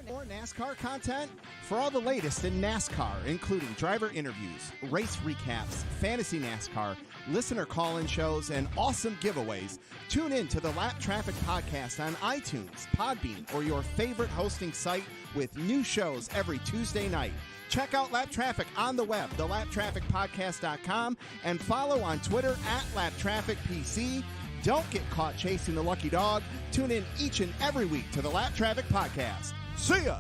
More NASCAR content? For all the latest in NASCAR, including driver interviews, race recaps, fantasy NASCAR, listener call-in shows, and awesome giveaways, tune in to the Lap Traffic Podcast on iTunes, Podbean, or your favorite hosting site with new shows every Tuesday night. Check out Lap Traffic on the web, thelaptrafficpodcast.com, and follow on Twitter at LapTrafficPC. Don't get caught chasing the lucky dog. Tune in each and every week to the Lap Traffic Podcast. See ya!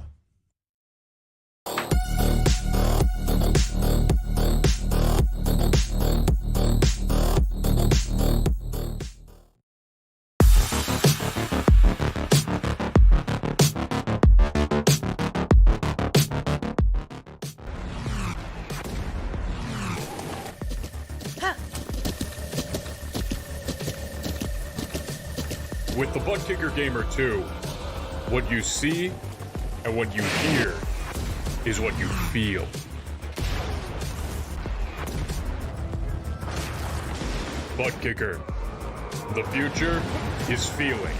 With the ButtKicker Gamer 2, what you see and what you hear is what you feel. ButtKicker, the future is feeling.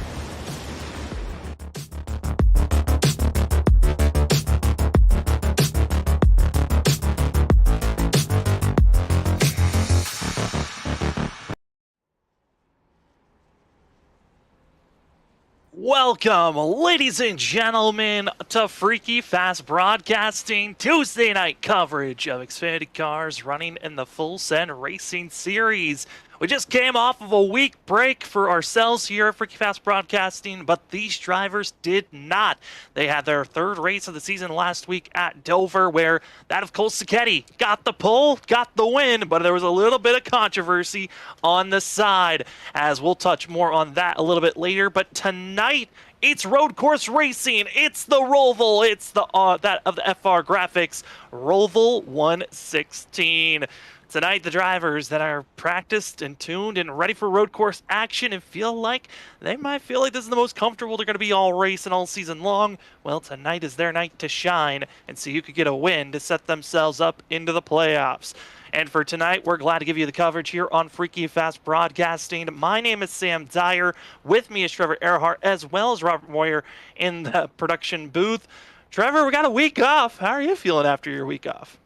Welcome, ladies and gentlemen, to Freaky Fast Broadcasting Tuesday night coverage of Xfinity cars running in the Full Send Racing Series. We just came off of a week break for ourselves here at Freaky Fast Broadcasting, but these drivers did not. They had their third race of the season last week at Dover, where that of Cole Sacchetti got the pole, got the win, but there was a little bit of controversy on the side, as we'll touch more on that a little bit later. But tonight, it's road course racing. It's the Roval. It's the that of the FR Graphics Roval 116. Tonight, the drivers that are practiced and tuned and ready for road course action and feel like they might feel like this is the most comfortable they're going to be all race and all season long. Well, tonight is their night to shine and see who could get a win to set themselves up into the playoffs. And for tonight, we're glad to give you the coverage here on Freaky Fast Broadcasting. My name is Sam Dyer. With me is Trevor Earhart, as well as Robert Moyer in the production booth. Trevor, we got a week off. How are you feeling after your week off?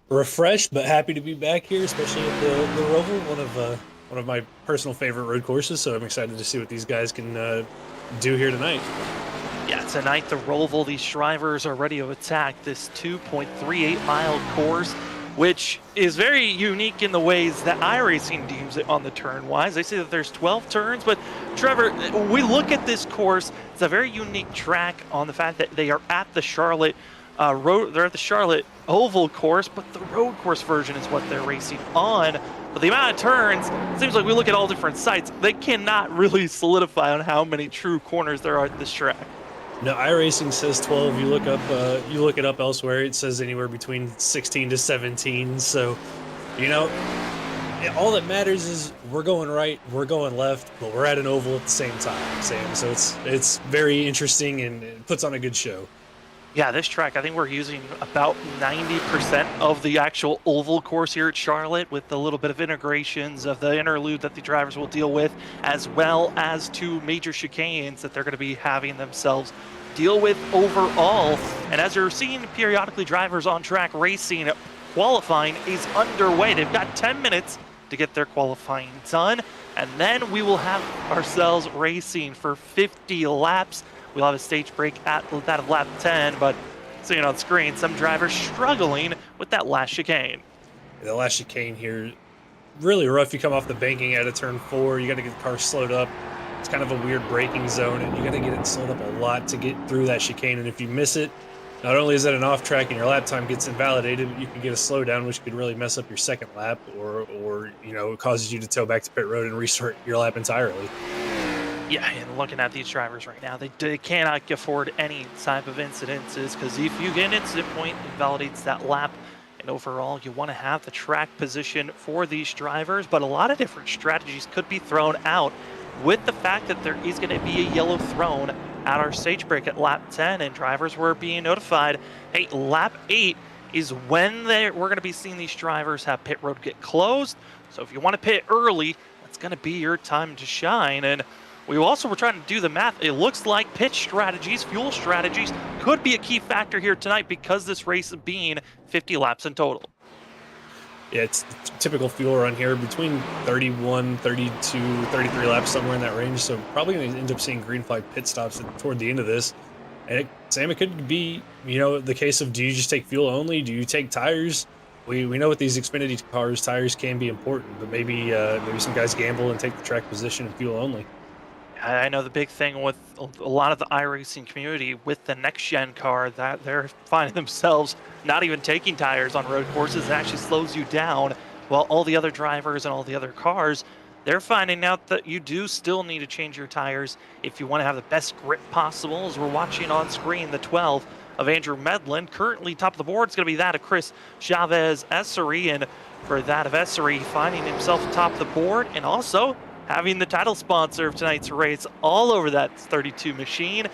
Refreshed, but happy to be back here, especially at the Roval, one of my personal favorite road courses. So I'm excited to see what these guys can do here tonight. Yeah, tonight the Roval, these drivers are ready to attack this 2.38 mile course, which is very unique in the ways that iRacing deems it on the turn-wise. They say that there's 12 turns, but Trevor, we look at this course, it's a very unique track on the fact that they are at the Charlotte they're at the Charlotte Oval course, but the road course version is what they're racing on. But the amount of turns, it seems like we look at all different sites, they cannot really solidify on how many true corners there are at this track. No, iRacing says 12. You look it up elsewhere, it says anywhere between 16 to 17. So, all that matters is we're going right, we're going left, but we're at an oval at the same time, Sam. So it's very interesting and it puts on a good show. Yeah, this track, I think we're using about 90% of the actual oval course here at Charlotte, with a little bit of integrations of the interlude that the drivers will deal with, as well as two major chicanes that they're going to be having themselves deal with overall. And as you're seeing periodically drivers on track racing, qualifying is underway. They've got 10 minutes to get their qualifying done, and then we will have ourselves racing for 50 laps. We'll have a stage break at that of lap 10, but seeing on screen, some drivers struggling with that last chicane. The last chicane here, really rough. You come off the banking out of turn 4, you got to get the car slowed up. It's kind of a weird braking zone, and you got to get it slowed up a lot to get through that chicane. And if you miss it, not only is that an off track and your lap time gets invalidated, but you can get a slowdown, which could really mess up your second lap, or it causes you to tow back to pit road and restart your lap entirely. Yeah, and looking at these drivers right now, they cannot afford any type of incidences, because if you get an incident point, it invalidates that lap. And overall, you want to have the track position for these drivers, but a lot of different strategies could be thrown out with the fact that there is going to be a yellow thrown at our stage break at lap 10, and drivers were being notified, hey, lap 8 is when we're going to be seeing these drivers have pit road get closed. So if you want to pit early, that's going to be your time to shine. And We also were trying to do the math. It looks like pitch strategies, fuel strategies could be a key factor here tonight because this race being 50 laps in total. Yeah, it's typical fuel run here between 31, 32, 33 laps, somewhere in that range. So probably going to end up seeing green flag pit stops toward the end of this. And Sam, it could be, the case of, do you just take fuel only? Do you take tires? We know with these Xfinity cars, tires can be important, but maybe some guys gamble and take the track position and fuel only. I know the big thing with a lot of the iRacing community with the next-gen car that they're finding themselves not even taking tires on road courses. It actually slows you down, while all the other drivers and all the other cars, they're finding out that you do still need to change your tires if you want to have the best grip possible. As we're watching on screen, the 12 of Andrew Medlin, currently top of the board, is going to be that of Chris Chavez Essery, and for that of Essery, finding himself top of the board and also having the title sponsor of tonight's race all over that 32 machine,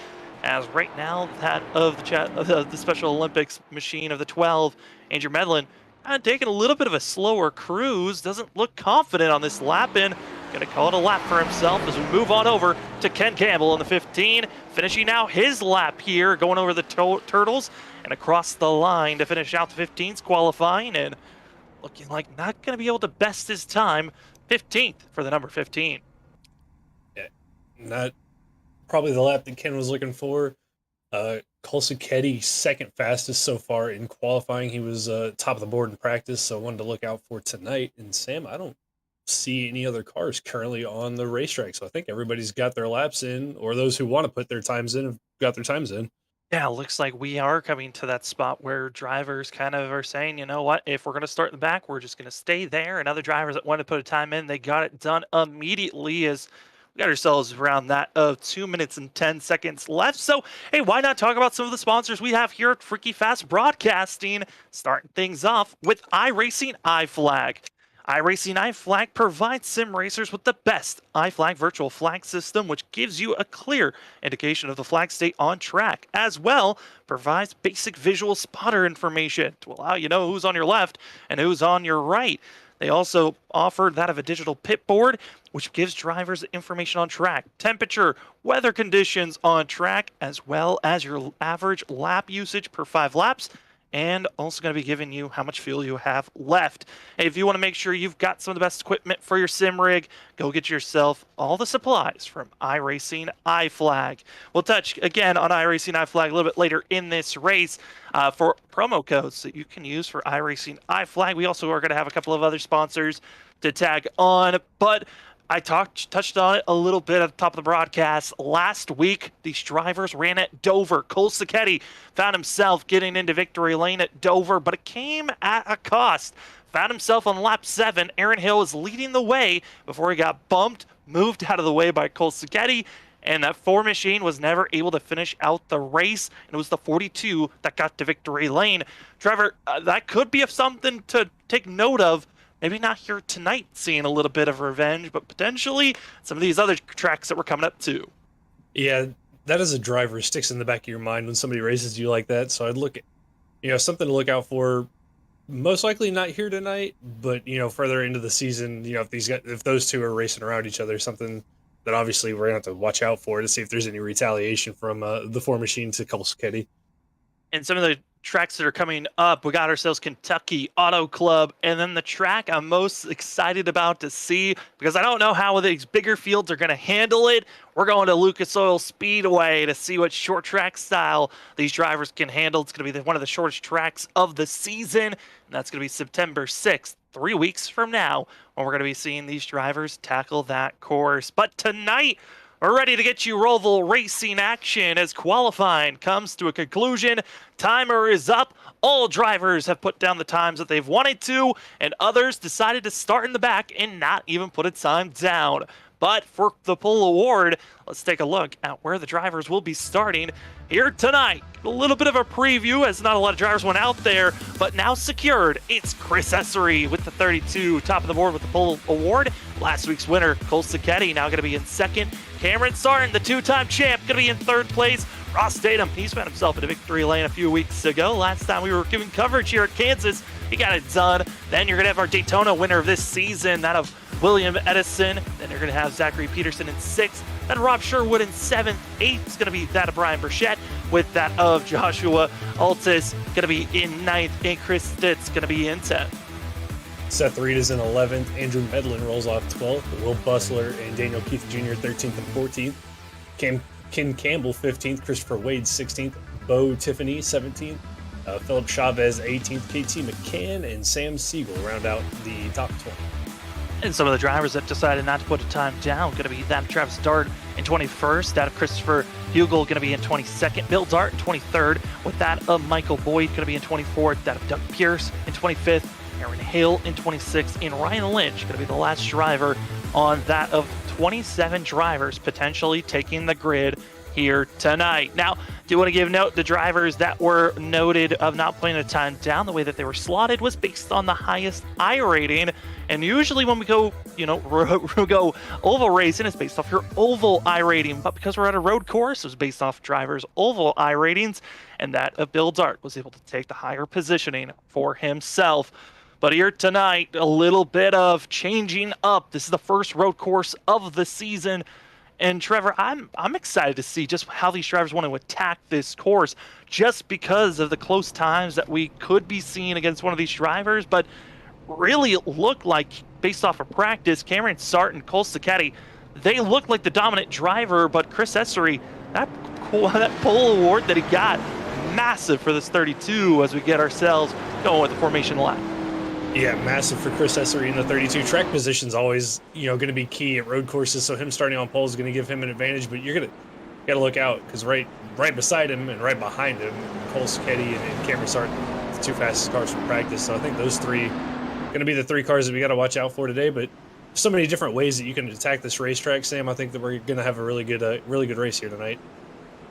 as right now that of the Special Olympics machine of the 12, Andrew Medlin, kind of taking a little bit of a slower cruise, doesn't look confident on this lap in. Going to call it a lap for himself as we move on over to Ken Campbell in the 15, finishing out his lap here, going over the Turtles and across the line to finish out the 15s qualifying, and looking like not going to be able to best his time. 15th for the number 15. Yeah, not probably the lap that Ken was looking for. Kolsiketti, second fastest so far in qualifying. He was top of the board in practice, so wanted to look out for tonight. And Sam, I don't see any other cars currently on the racetrack, so I think everybody's got their laps in, or those who want to put their times in have got their times in. Yeah, it looks like we are coming to that spot where drivers kind of are saying, you know what, if we're going to start in the back, we're just going to stay there. And other drivers that want to put a time in, they got it done immediately, as we got ourselves around that of 2 minutes and 10 seconds left. So, hey, why not talk about some of the sponsors we have here at Freaky Fast Broadcasting, starting things off with iRacing iFlag. iRacing iFlag provides sim racers with the best iFlag virtual flag system, which gives you a clear indication of the flag state on track, as well provides basic visual spotter information to allow you know who's on your left and who's on your right. They also offer that of a digital pit board, which gives drivers information on track, temperature, weather conditions on track, as well as your average lap usage per 5 laps, and also going to be giving you how much fuel you have left. Hey, if you want to make sure you've got some of the best equipment for your sim rig, go get yourself all the supplies from iRacing iFlag. We'll touch again on iRacing iFlag a little bit later in this race for promo codes that you can use for iRacing iFlag. We also are going to have a couple of other sponsors to tag on, but I touched on it a little bit at the top of the broadcast. Last week, these drivers ran at Dover. Kolsiketti found himself getting into victory lane at Dover, but it came at a cost. Found himself on lap 7. Aaron Hill was leading the way before he got bumped, moved out of the way by Kolsiketti, and that 4 machine was never able to finish out the race. And it was the 42 that got to victory lane. Trevor, that could be something to take note of. Maybe not here tonight seeing a little bit of revenge, but potentially some of these other tracks that we're coming up to. Yeah, that as a driver sticks in the back of your mind when somebody races you like that. So I'd look at, something to look out for. Most likely not here tonight, but, further into the season, if those two are racing around each other, something that obviously we're going to have to watch out for to see if there's any retaliation from the 4 machine to Kolsiketti. And some of the tracks that are coming up, we got ourselves Kentucky Auto Club, and then the track I'm most excited about to see, because I don't know how these bigger fields are going to handle it. We're going to Lucas Oil Speedway to see what short track style these drivers can handle. It's going to be one of the shortest tracks of the season, and that's going to be September 6th, 3 weeks from now, when we're going to be seeing these drivers tackle that course. But tonight, we're ready to get you Roval racing action as qualifying comes to a conclusion. Timer is up. All drivers have put down the times that they've wanted to, and others decided to start in the back and not even put a time down. But for the pole award, let's take a look at where the drivers will be starting here tonight. A little bit of a preview, as not a lot of drivers went out there, but now secured, it's Chris Essery with the 32, top of the board with the pole award. Last week's winner, Kolsiketti, now going to be in second. Cameron Sartin, the 2-time champ, going to be in third place. Ross Tatum, he's found himself in a victory lane a few weeks ago. Last time we were giving coverage here at Kansas, he got it done. Then you're going to have our Daytona winner of this season, that of William Edison. Then you're going to have Zachary Peterson in 6th. Then Rob Sherwood in 7th. 8th is going to be that of Brian Burchett, with that of Joshua Altis going to be in 9th, and Chris Stitz going to be in 10th. Seth Reed is in 11th. Andrew Medlin rolls off 12th. Will Bustler and Daniel Keith Jr. 13th and 14th. Ken Campbell 15th. Christopher Wade 16th. Bo Tiffany 17th. Philip Chavez 18th. KT McCann and Sam Siegel round out the top 20. And some of the drivers that decided not to put a time down going to be that of Travis Dart in 21st, that of Christopher Hugel going to be in 22nd, Bill Dart in 23rd, with that of Michael Boyd going to be in 24th, that of Doug Pierce in 25th, Aaron Hale in 26th, and Ryan Lynch going to be the last driver on that of 27 drivers potentially taking the grid here tonight. Now, do want to give note the drivers that were noted of not putting a time down, the way that they were slotted was based on the highest I rating. And usually when we go, we go oval racing, it's based off your oval I rating. But because we're at a road course, it was based off drivers' oval I ratings, and that of Bill Dart was able to take the higher positioning for himself. But here tonight, a little bit of changing up. This is the first road course of the season. And Trevor, I'm excited to see just how these drivers want to attack this course, just because of the close times that we could be seeing against one of these drivers. But really, it looked like, based off of practice, Cameron Sart and Cole Sacchetti, they looked like the dominant driver. But Chris Essery, that pole award that he got, massive for this 32 as we get ourselves going with the formation lap. Yeah, massive for Chris Essery in the 32. Track position's always, going to be key at road courses, so him starting on pole is going to give him an advantage, but you got to look out, because right beside him and right behind him, Cole Sacchetti and Cameron Sart, the two fastest cars from practice. So I think those three going to be the three cars that we got to watch out for today, but so many different ways that you can attack this racetrack, Sam. I think that we're going to have a really good race here tonight.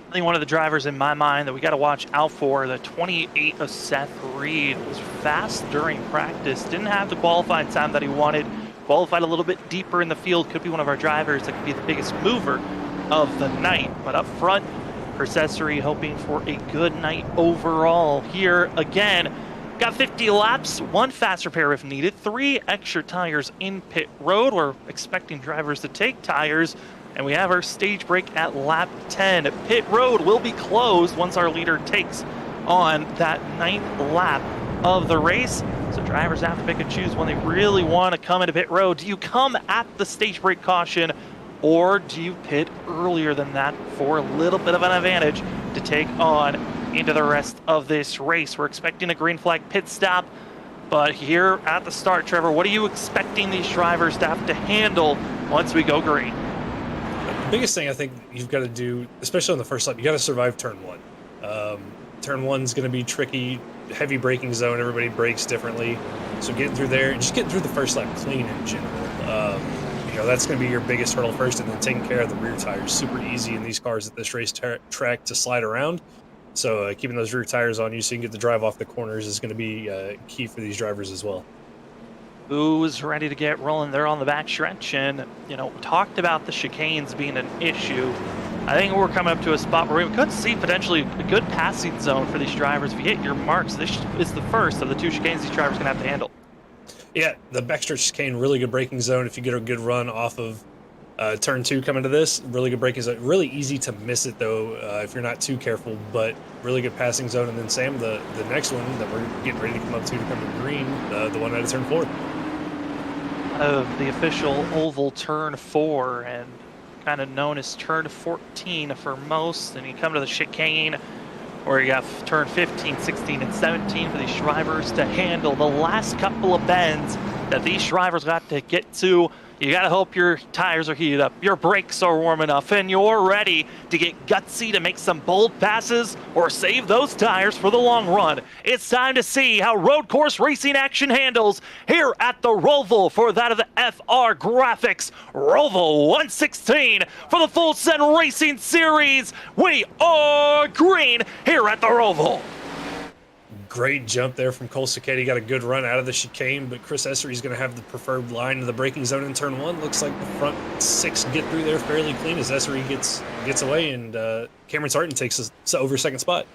I think one of the drivers in my mind that we got to watch out for, the 28 of Seth Reed, was fast during practice. Didn't have the qualifying time that he wanted. Qualified a little bit deeper in the field. Could be one of our drivers that could be the biggest mover of the night. But up front, Chris Essery hoping for a good night overall here again. Got 50 laps, 1 fast repair if needed, 3 extra tires in pit road. We're expecting drivers to take tires. And we have our stage break at lap 10. Pit road will be closed once our leader takes on that 9th lap of the race. So drivers have to pick and choose when they really want to come into pit road. Do you come at the stage break caution, or do you pit earlier than that for a little bit of an advantage to take on into the rest of this race? We're expecting a green flag pit stop. But here at the start, Trevor, what are you expecting these drivers to have to handle once we go green? The biggest thing I think you've got to do, especially on the first lap, you got to survive turn 1. Turn 1's going to be tricky, heavy braking zone. Everybody brakes differently, so getting through there and just getting through the first lap clean in general. That's going to be your biggest hurdle first, and then taking care of the rear tires. Super easy in these cars at this race track to slide around. So keeping those rear tires on you so you can get the drive off the corners is going to be key for these drivers as well. Who's ready to get rolling there on the back stretch? And, talked about the chicanes being an issue. I think we're coming up to a spot where we could see potentially a good passing zone for these drivers. If you hit your marks, this is the first of the 2 chicanes these drivers are going to have to handle. Yeah, the backstretch chicane, really good braking zone. If you get a good run off of turn 2 coming to this, really good braking zone. Really easy to miss it, though, if you're not too careful, but really good passing zone. And then, Sam, the next one that we're getting ready to come up to come to green, the one out of turn 4. Of the official oval turn 4, and kind of known as turn 14 for most. And you come to the chicane where you have turn 15, 16, and 17 for these drivers to handle. The last couple of bends that these drivers got to get to, you got to hope your tires are heated up, your brakes are warm enough, and you're ready to get gutsy to make some bold passes or save those tires for the long run. It's time to see how road course racing action handles here at the Roval for that of the FR Graphics Roval 116 for the Full Send Racing Series. We are green here at the Roval. Great jump there from Cole Sacchetti. Got a good run out of the chicane, but Chris Essery is going to have the preferred line of the braking zone in turn 1. Looks like the front 6 get through there fairly clean as Essery gets away, and Cameron Sarton takes us over second spot.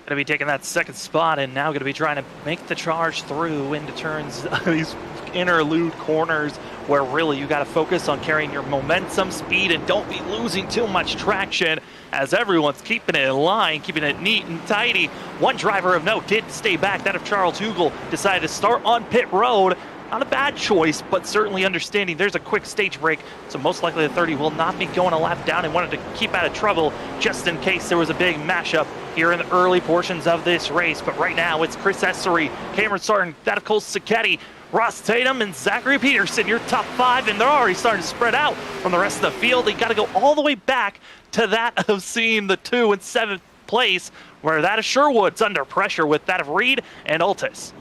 Going to be taking that second spot, and now going to be trying to make the charge through into turns, these interlude corners where really you got to focus on carrying your momentum, speed, and don't be losing too much traction as everyone's keeping it in line, keeping it neat and tidy. One driver of note did stay back, that of Charles Hugel, decided to start on pit road. Not a bad choice, but certainly understanding there's a quick stage break, so most likely the 30 will not be going a lap down and wanted to keep out of trouble just in case there was a big mashup here in the early portions of this race. But right now it's Chris Essery, Cameron Sarton, that of Cole Sacchetti, Ross Tatum, and Zachary Peterson, your top 5, and they're already starting to spread out from the rest of the field. They got to go all the way back to that of seeing the 2 and 7th place, where that of Sherwood's under pressure with that of Reed and Altus.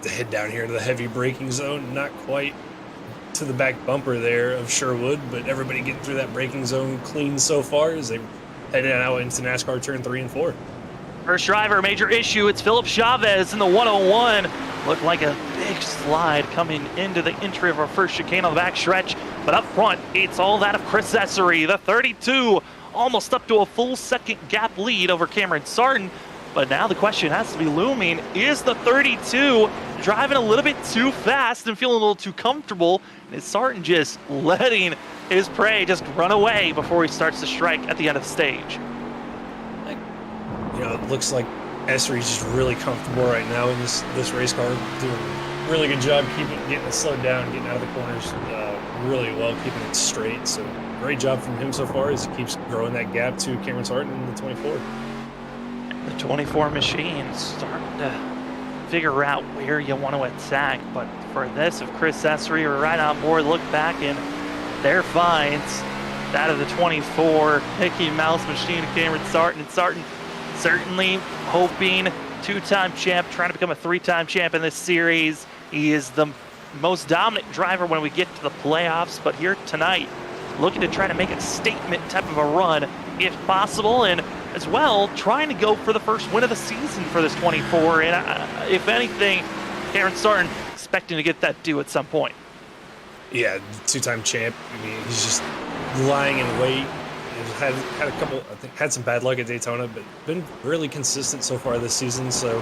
To head down here to the heavy braking zone, not quite to the back bumper there of Sherwood, but everybody getting through that braking zone clean so far as they head out into NASCAR turn 3 and 4. First driver, major issue, it's Philip Chavez in the 101. Looked like a big slide coming into the entry of our first chicane on the back stretch, but up front, it's all that of Chris Essery, the 32, almost up to a full second gap lead over Cameron Sarton. But now the question has to be looming, is the 32 driving a little bit too fast and feeling a little too comfortable? And is Sarton just letting his prey just run away before he starts to strike at the end of the stage? You know, it looks like Essery's just really comfortable right now in this race car, doing a really good job getting it slowed down, getting out of the corners really well, keeping it straight. So great job from him so far as he keeps growing that gap to Cameron Sarton in the 24. The 24 machine starting to figure out where you want to attack, but for this of Chris Essery, we're right on board. Look back and there finds that of the 24 Mickey Mouse machine of Cameron Sarton. And Sarton certainly hoping, 2-time champ, trying to become a 3-time champ in this series. He is the most dominant driver when we get to the playoffs, but here tonight, looking to try to make a statement type of a run if possible, and as well trying to go for the first win of the season for this 24. And if anything, Cameron Sarton expecting to get that due at some point. Yeah, 2-time champ. I mean, he's just lying in wait. He's had a couple, I think, had some bad luck at Daytona, but been really consistent so far this season. So,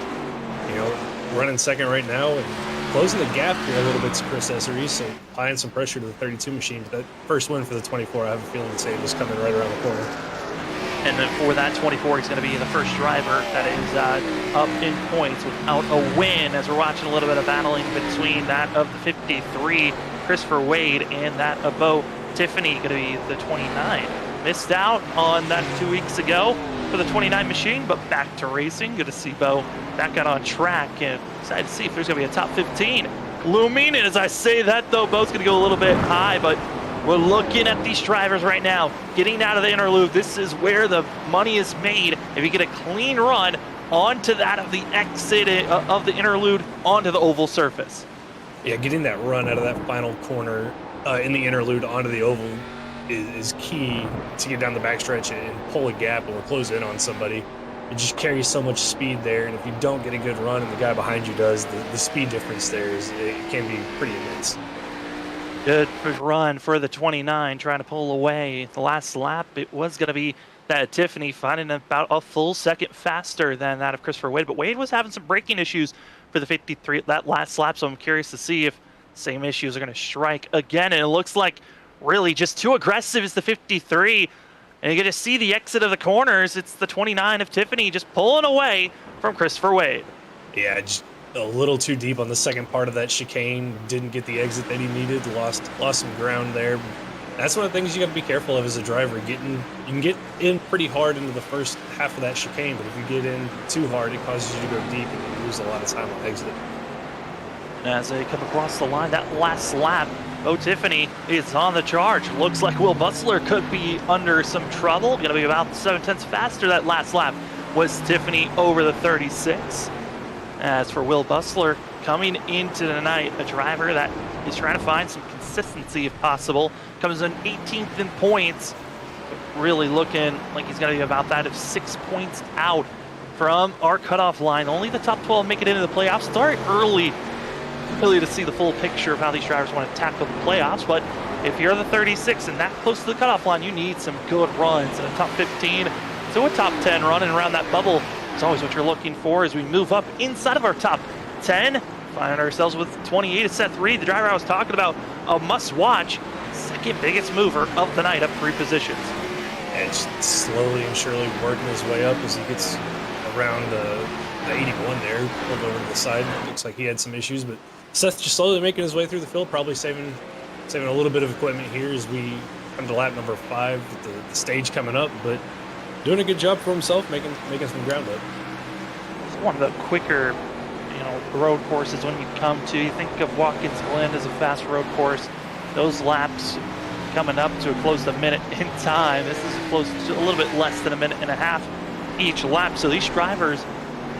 you know, running second right now and closing the gap here a little bit to Chris Essery, so applying some pressure to the 32 machine. But that first win for the 24, I have a feeling Save is coming right around the corner. And then for that 24, he's going to be the first driver that is up in points without a win, as we're watching a little bit of battling between that of the 53, Christopher Wade, and that of Bo Tiffany, going to be the 29. Missed out on that 2 weeks ago for the 29 machine, but back to racing. Good to see Bo back out on track, and excited to see if there's going to be a top 15 looming. And as I say that, though, Bo's going to go a little bit high, but we're looking at these drivers right now, getting out of the interlude. This is where the money is made. If you get a clean run onto that of the exit of the interlude onto the oval surface. Yeah, getting that run out of that final corner in the interlude onto the oval is key to get down the backstretch and pull a gap or close in on somebody. It just carries so much speed there, and if you don't get a good run and the guy behind you does, the speed difference there it can be pretty immense. Good run for the 29, trying to pull away. The last lap, it was going to be that Tiffany finding about a full second faster than that of Christopher Wade, but Wade was having some braking issues for the 53 that last lap, so I'm curious to see if same issues are going to strike again. And it looks like really just too aggressive is the 53, and you get to see the exit of the corners. It's the 29 of Tiffany just pulling away from Christopher Wade. Yeah, just a little too deep on the second part of that chicane. Didn't get the exit that he needed. Lost some ground there. That's one of the things you got to be careful of as a driver. You can get in pretty hard into the first half of that chicane, but if you get in too hard, it causes you to go deep and you lose a lot of time on exit. As they come across the line, that last lap, Bo Tiffany is on the charge. Looks like Will Bustler could be under some trouble. Going to be about 7/10 faster that last lap was Tiffany over the 36. As for Will Bustler, coming into the night, a driver that is trying to find some consistency if possible. Comes in 18th in points, but really looking like he's going to be about that of 6 points out from our cutoff line. Only the top 12 make it into the playoffs. Start early, really, to see the full picture of how these drivers want to tackle the playoffs. But if you're the 36 and that close to the cutoff line, you need some good runs in a top 15 to a top 10 run and around that bubble. It's always what you're looking for as we move up inside of our top 10. find ourselves with 28 to Seth Reed, the driver I was talking about, a must-watch, second biggest mover of the night, up 3 positions. And just slowly and surely working his way up as he gets around the 81 there, pulled over to the side. It looks like he had some issues, but Seth just slowly making his way through the field, probably saving a little bit of equipment here as we come to lap number 5 with the stage coming up, but doing a good job for himself, making some ground up. It's one of the quicker, road courses when you come to. You think of Watkins Glen as a fast road course. Those laps coming up to a close to a minute in time. This is close to a little bit less than a minute and a half each lap. So these drivers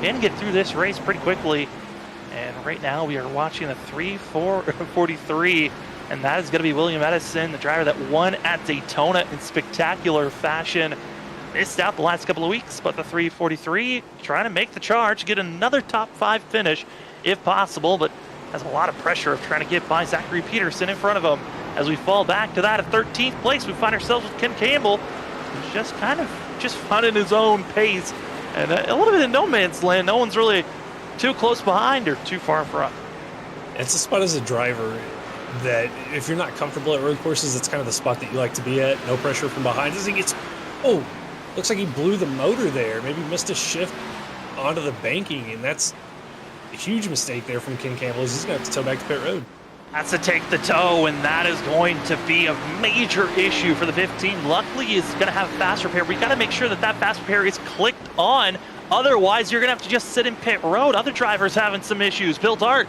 can get through this race pretty quickly. And right now we are watching the 3:43, and that is going to be William Edison, the driver that won at Daytona in spectacular fashion. Missed out the last couple of weeks, but the 3:43 trying to make the charge, get another top 5 finish if possible, but has a lot of pressure of trying to get by Zachary Peterson in front of him. As we fall back to that at 13th place, we find ourselves with Ken Campbell, who's just finding his own pace and a little bit in no man's land. No one's really too close behind or too far in front. It's a spot as a driver that if you're not comfortable at road courses, it's kind of the spot that you like to be at. No pressure from behind. As he gets, looks like he blew the motor there. Maybe missed a shift onto the banking, and that's a huge mistake there from Ken Campbell. He's going to have to tow back to pit road. That's to take the tow, and that is going to be a major issue for the 15. Luckily, he's going to have fast repair. We got to make sure that fast repair is clicked on. Otherwise, you're going to have to just sit in pit road. Other drivers having some issues. Bill Dart,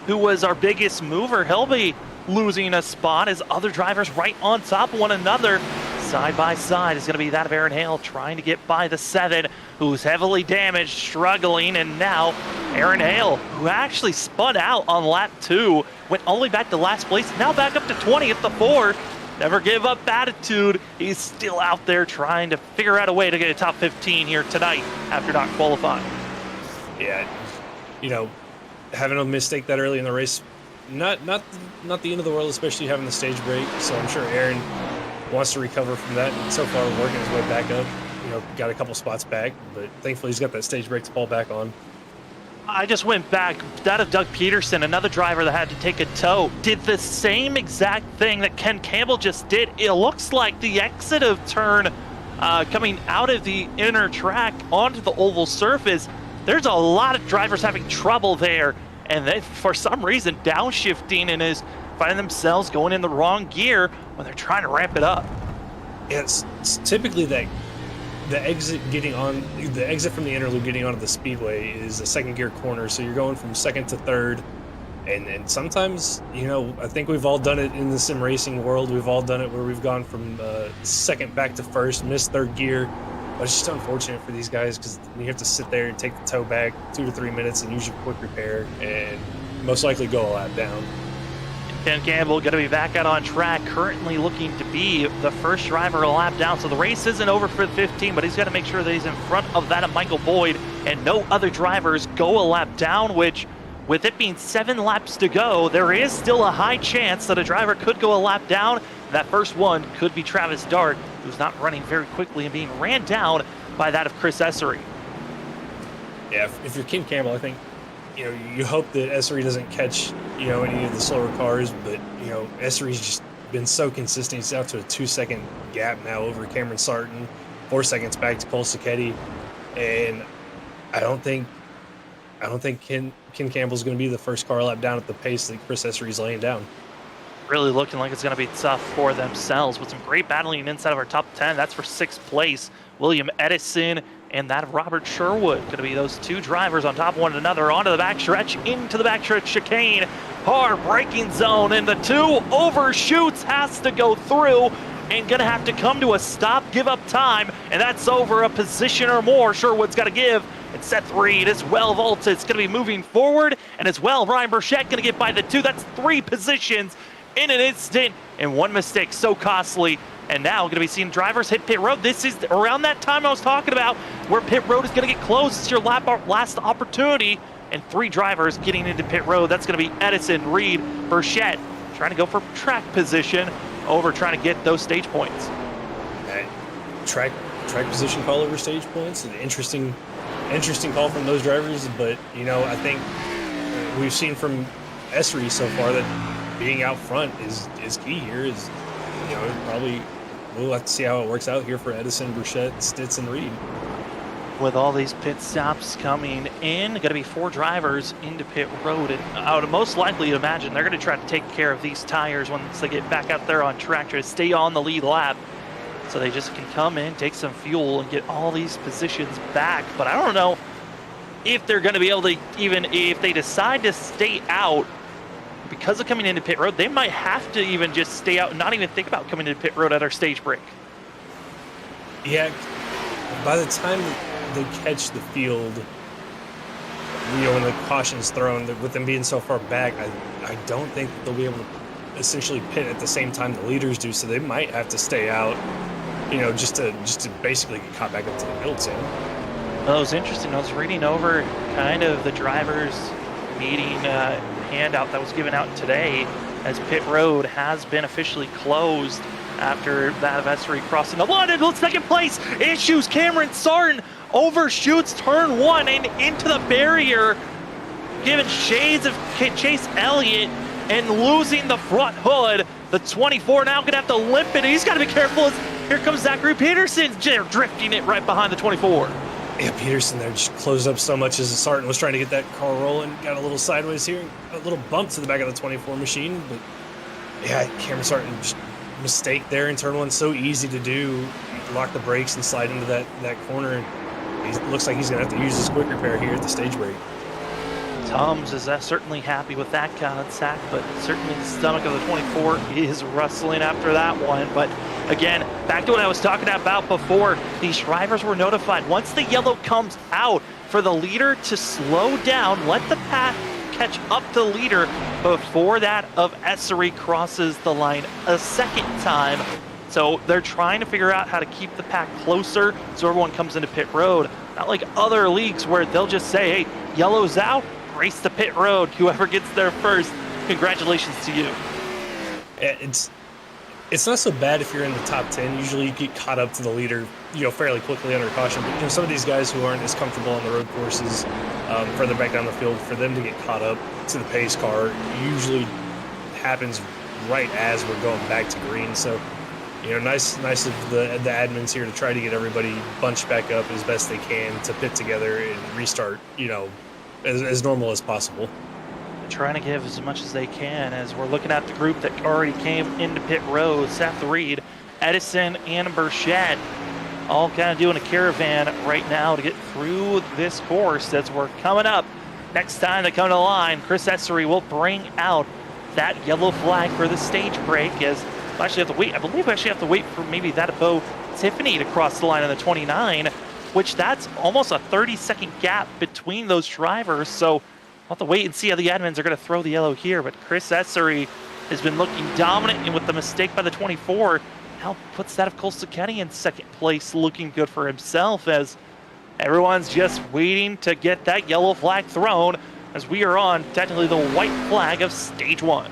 who was our biggest mover, he'll be losing a spot as other drivers right on top of one another. Side by side is going to be that of Aaron Hale trying to get by the 7, who's heavily damaged, struggling, and now Aaron Hale, who actually spun out on lap 2, went only back to last place, now back up to 20 at the 4. Never give up attitude. He's still out there trying to figure out a way to get a top 15 here tonight after not qualifying. Yeah, having a mistake that early in the race, not the end of the world, especially having the stage break. So I'm sure Aaron wants to recover from that, and so far working his way back up. Got a couple spots back, but thankfully he's got that stage break to fall back on. I just went back. That of Doug Peterson, another driver that had to take a tow, did the same exact thing that Ken Campbell just did. It looks like the exit of turn coming out of the inner track onto the oval surface. There's a lot of drivers having trouble there, and they, for some reason, downshifting and is finding themselves going in the wrong gear when they're trying to ramp it up. It's typically that the exit from the inner loop getting onto the speedway is a second gear corner, so you're going from second to third, and sometimes I think we've all done it in the sim racing world. We've all done it where we've gone from second back to first, missed third gear. But it's just unfortunate for these guys because you have to sit there and take the tow back 2 to 3 minutes and use your quick repair and most likely go a lap down. Ken Campbell going to be back out on track, currently looking to be the first driver a lap down. So the race isn't over for the 15, but he's got to make sure that he's in front of that of Michael Boyd and no other drivers go a lap down, which with it being 7 laps to go, there is still a high chance that a driver could go a lap down. That first one could be Travis Dart, who's not running very quickly and being ran down by that of Chris Essery. Yeah, if you're Ken Campbell, I think you hope that Essery doesn't catch any of the slower cars, but Essery's just been so consistent. He's out to a 2-second gap now over Cameron Sarton, 4 seconds back to Cole Sacchetti, and I don't think Ken Campbell's going to be the first car lap down at the pace that Chris Essery's laying down. Really looking like it's going to be tough for themselves with some great battling inside of our top 10. That's for 6th place. William Edison and that of Robert Sherwood. Going to be those 2 drivers on top of one another onto the backstretch, into the backstretch chicane. Hard braking zone, and the 2 overshoots has to go through and going to have to come to a stop, give up time, and that's over a position or more. Sherwood's got to give. And Seth Reed as well vaulted. It's going to be moving forward, and as well, Ryan Burchett going to get by the 2. That's 3 positions in an instant, and 1 mistake so costly. And now going to be seeing drivers hit pit road. This is around that time I was talking about where pit road is going to get closed. It's your last opportunity, and 3 drivers getting into pit road. That's going to be Edison, Reed, Burchett, trying to go for track position over trying to get those stage points. Track position call over stage points. An interesting call from those drivers, but I think we've seen from Esri so far that being out front is key here. Is, you know, probably we'll have to see how it works out here for Edison, Burchett, Stitz, and Reed. With all these pit stops coming in, going to be 4 drivers into pit road, and I would most likely imagine they're going to try to take care of these tires once they get back out there on track to stay on the lead lap, so they just can come in, take some fuel, and get all these positions back. But I don't know if they're going to be able to, even if they decide to stay out because of coming into pit road, they might have to even just stay out and not even think about coming into pit road at our stage break. Yeah, by the time they catch the field, you know, when the caution's thrown, with them being so far back, I don't think they'll be able to essentially pit at the same time the leaders do, so they might have to stay out, you know, just to basically get caught back up to the field soon. Well, it was interesting. I was reading over kind of the drivers' meeting handout that was given out today, as pit road has been officially closed after that of Esri crossing the line in second place. Issues Cameron Sarton overshoots turn 1 and into the barrier, giving shades of Chase Elliott and losing the front hood. The 24 now gonna have to limp it. He's got to be careful as here comes Zachary Peterson drifting it right behind the 24. Yeah, Peterson there just closed up so much as Sarton was trying to get that car rolling. Got a little sideways here, a little bump to the back of the 24 machine. But yeah, Cameron Sarton, just mistake there in turn 1. So easy to do. Lock the brakes and slide into that corner. He looks like he's going to have to use his quick repair here at the stage break. Tums is certainly happy with that contact, but certainly the stomach of the 24 is rustling after that one. But again, back to what I was talking about before, these drivers were notified once the yellow comes out for the leader to slow down, let the pack catch up to the leader before that of Esri crosses the line a second time. So they're trying to figure out how to keep the pack closer so everyone comes into pit road. Not like other leagues where they'll just say, hey, yellow's out, race the pit road. Whoever gets there first, congratulations to you. It's not so bad if you're in the top 10. Usually you get caught up to the leader, you know, fairly quickly under caution. But, you know, some of these guys who aren't as comfortable on the road courses, further back down the field, for them to get caught up to the pace car usually happens right as we're going back to green. So, you know, nice of the admins here to try to get everybody bunched back up as best they can to pit together and restart, you know, as normal as possible. Trying to give as much as they can as we're looking at the group that already came into pit road. Seth Reed, Edison, and Burchett all kind of doing a caravan right now to get through this course as we're coming up. Next time they come to the line, Chris Esri will bring out that yellow flag for the stage break, as we'll actually have to wait. I believe we actually have to wait for maybe that of Bo Tiffany to cross the line on the 29, which that's almost a 30-second gap between those drivers. So we'll have to wait and see how the admins are going to throw the yellow here. But Chris Esri has been looking dominant, and with the mistake by the 24, now puts that of Cole Sacchetti in second place, looking good for himself, as everyone's just waiting to get that yellow flag thrown, as we are on technically the white flag of stage 1.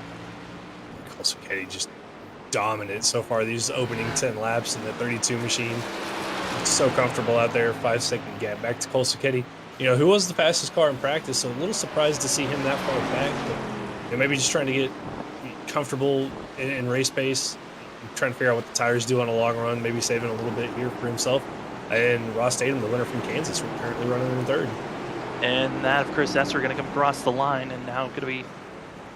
Cole Sacchetti just dominant so far these opening 10 laps in the 32 machine. So comfortable out there. 5-second gap back to Cole Sacchetti, you know, who was the fastest car in practice, so a little surprised to see him that far back, but you know, maybe just trying to get comfortable in race pace, trying to figure out what the tires do on a long run, maybe saving a little bit here for himself. And Ross Tatum, the winner from Kansas, we're currently running in third. And that of Chris Esser going to come across the line, and now going to be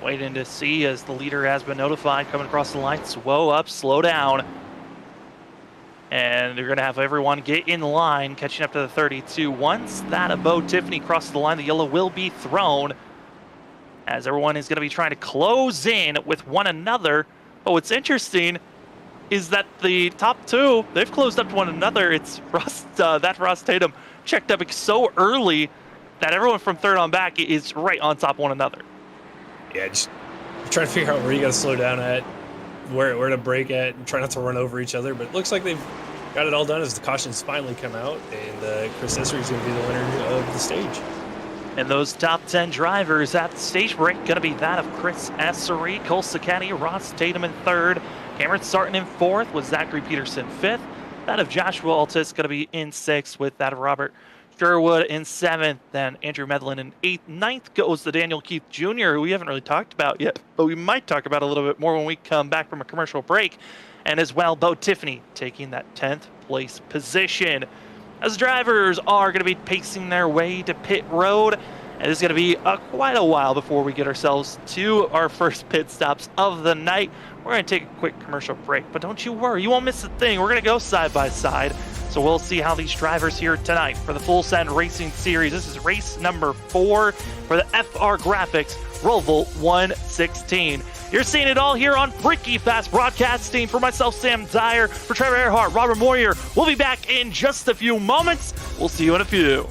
waiting to see as the leader has been notified, coming across the line. Slow up, slow down. And they're going to have everyone get in line, catching up to the 32. Once that of Bo Tiffany crosses the line, the yellow will be thrown, as everyone is going to be trying to close in with one another. But what's interesting is that the top two, they've closed up to one another. It's Ross Tatum checked up so early that everyone from third on back is right on top of one another. Yeah, just trying to figure out where you got to slow down at, where to brake at, and try not to run over each other. But it looks like they've got it all done as the cautions finally come out, and Chris Esser is going to be the winner of the stage. And those top 10 drivers at the stage break going to be that of Chris Essery, Cole Sacchetti, Ross Tatum in third, Cameron Sarton in fourth, with Zachary Peterson fifth. That of Joshua Altis going to be in sixth, with that of Robert Sherwood in 7th, then Andrew Medlin in 8th. 9th goes to Daniel Keith Jr., who we haven't really talked about yet, but we might talk about a little bit more when we come back from a commercial break. And as well, Bo Tiffany taking that 10th place position. As drivers are going to be pacing their way to pit road, and it's going to be quite a while before we get ourselves to our first pit stops of the night. We're going to take a quick commercial break, but don't you worry, you won't miss a thing. We're going to go side by side. So we'll see how these drivers here tonight for the Full Send Racing Series. This is race number 4 for the FR Graphics Roval 116. You're seeing it all here on Freaky Fast Broadcasting. For myself, Sam Dyer, for Trevor Earhart, Robert Moyer. We'll be back in just a few moments. We'll see you in a few.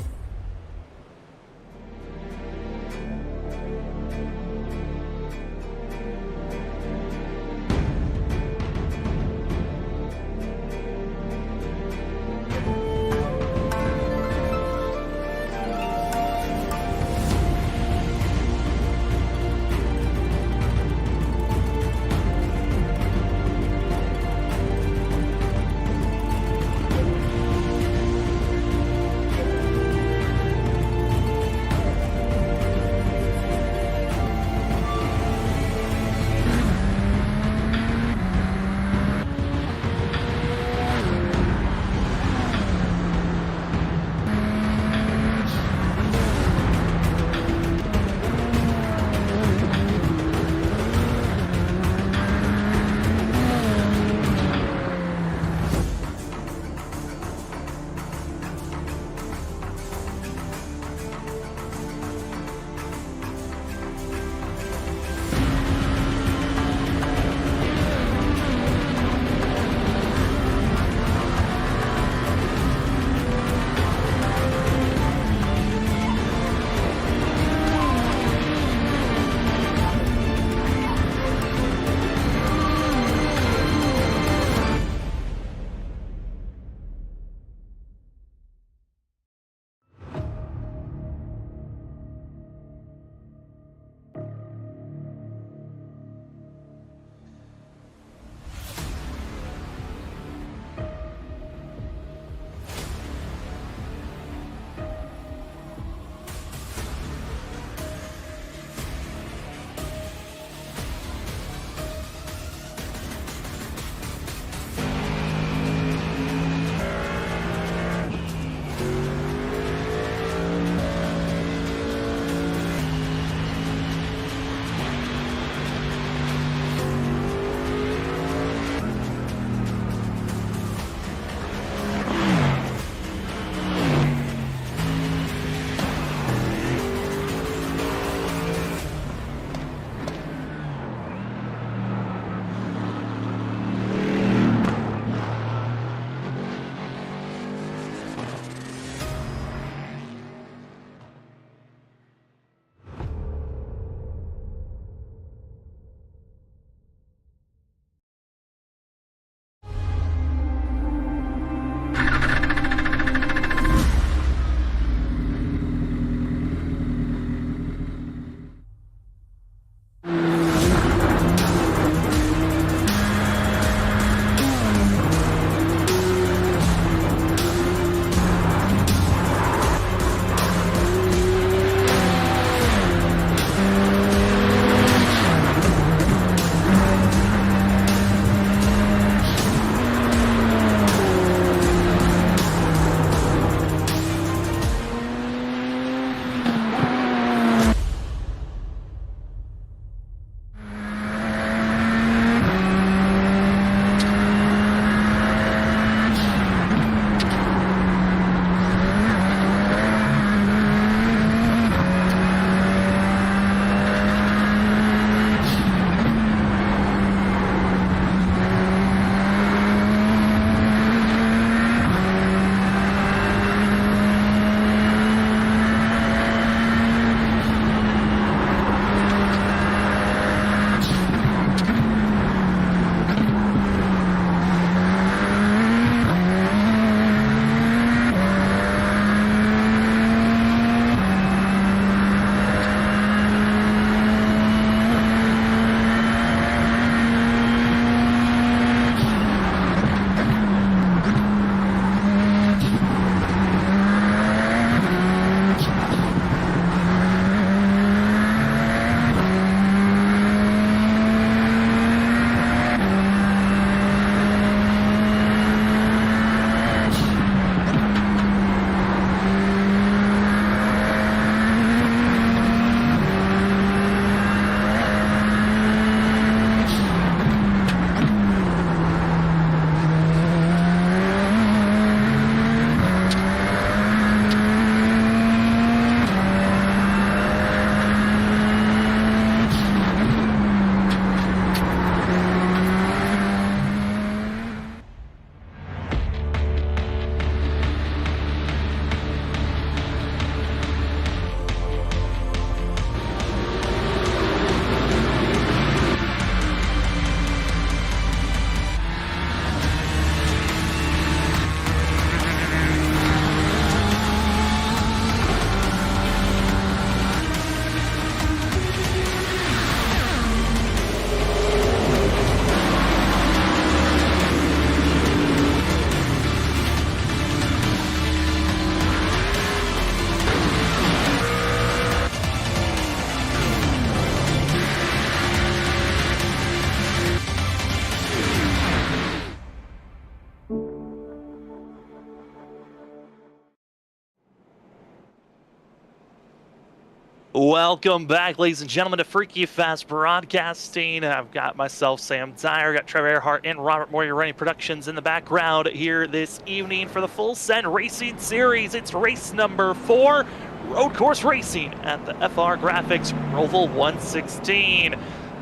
Welcome back, ladies and gentlemen, to Freaky Fast Broadcasting. I've got myself, Sam Dyer, got Trevor Earhart and Robert Moyer running productions in the background here this evening for the Full Send Racing Series. It's race number 4, road course racing at the FR Graphics Roval 116.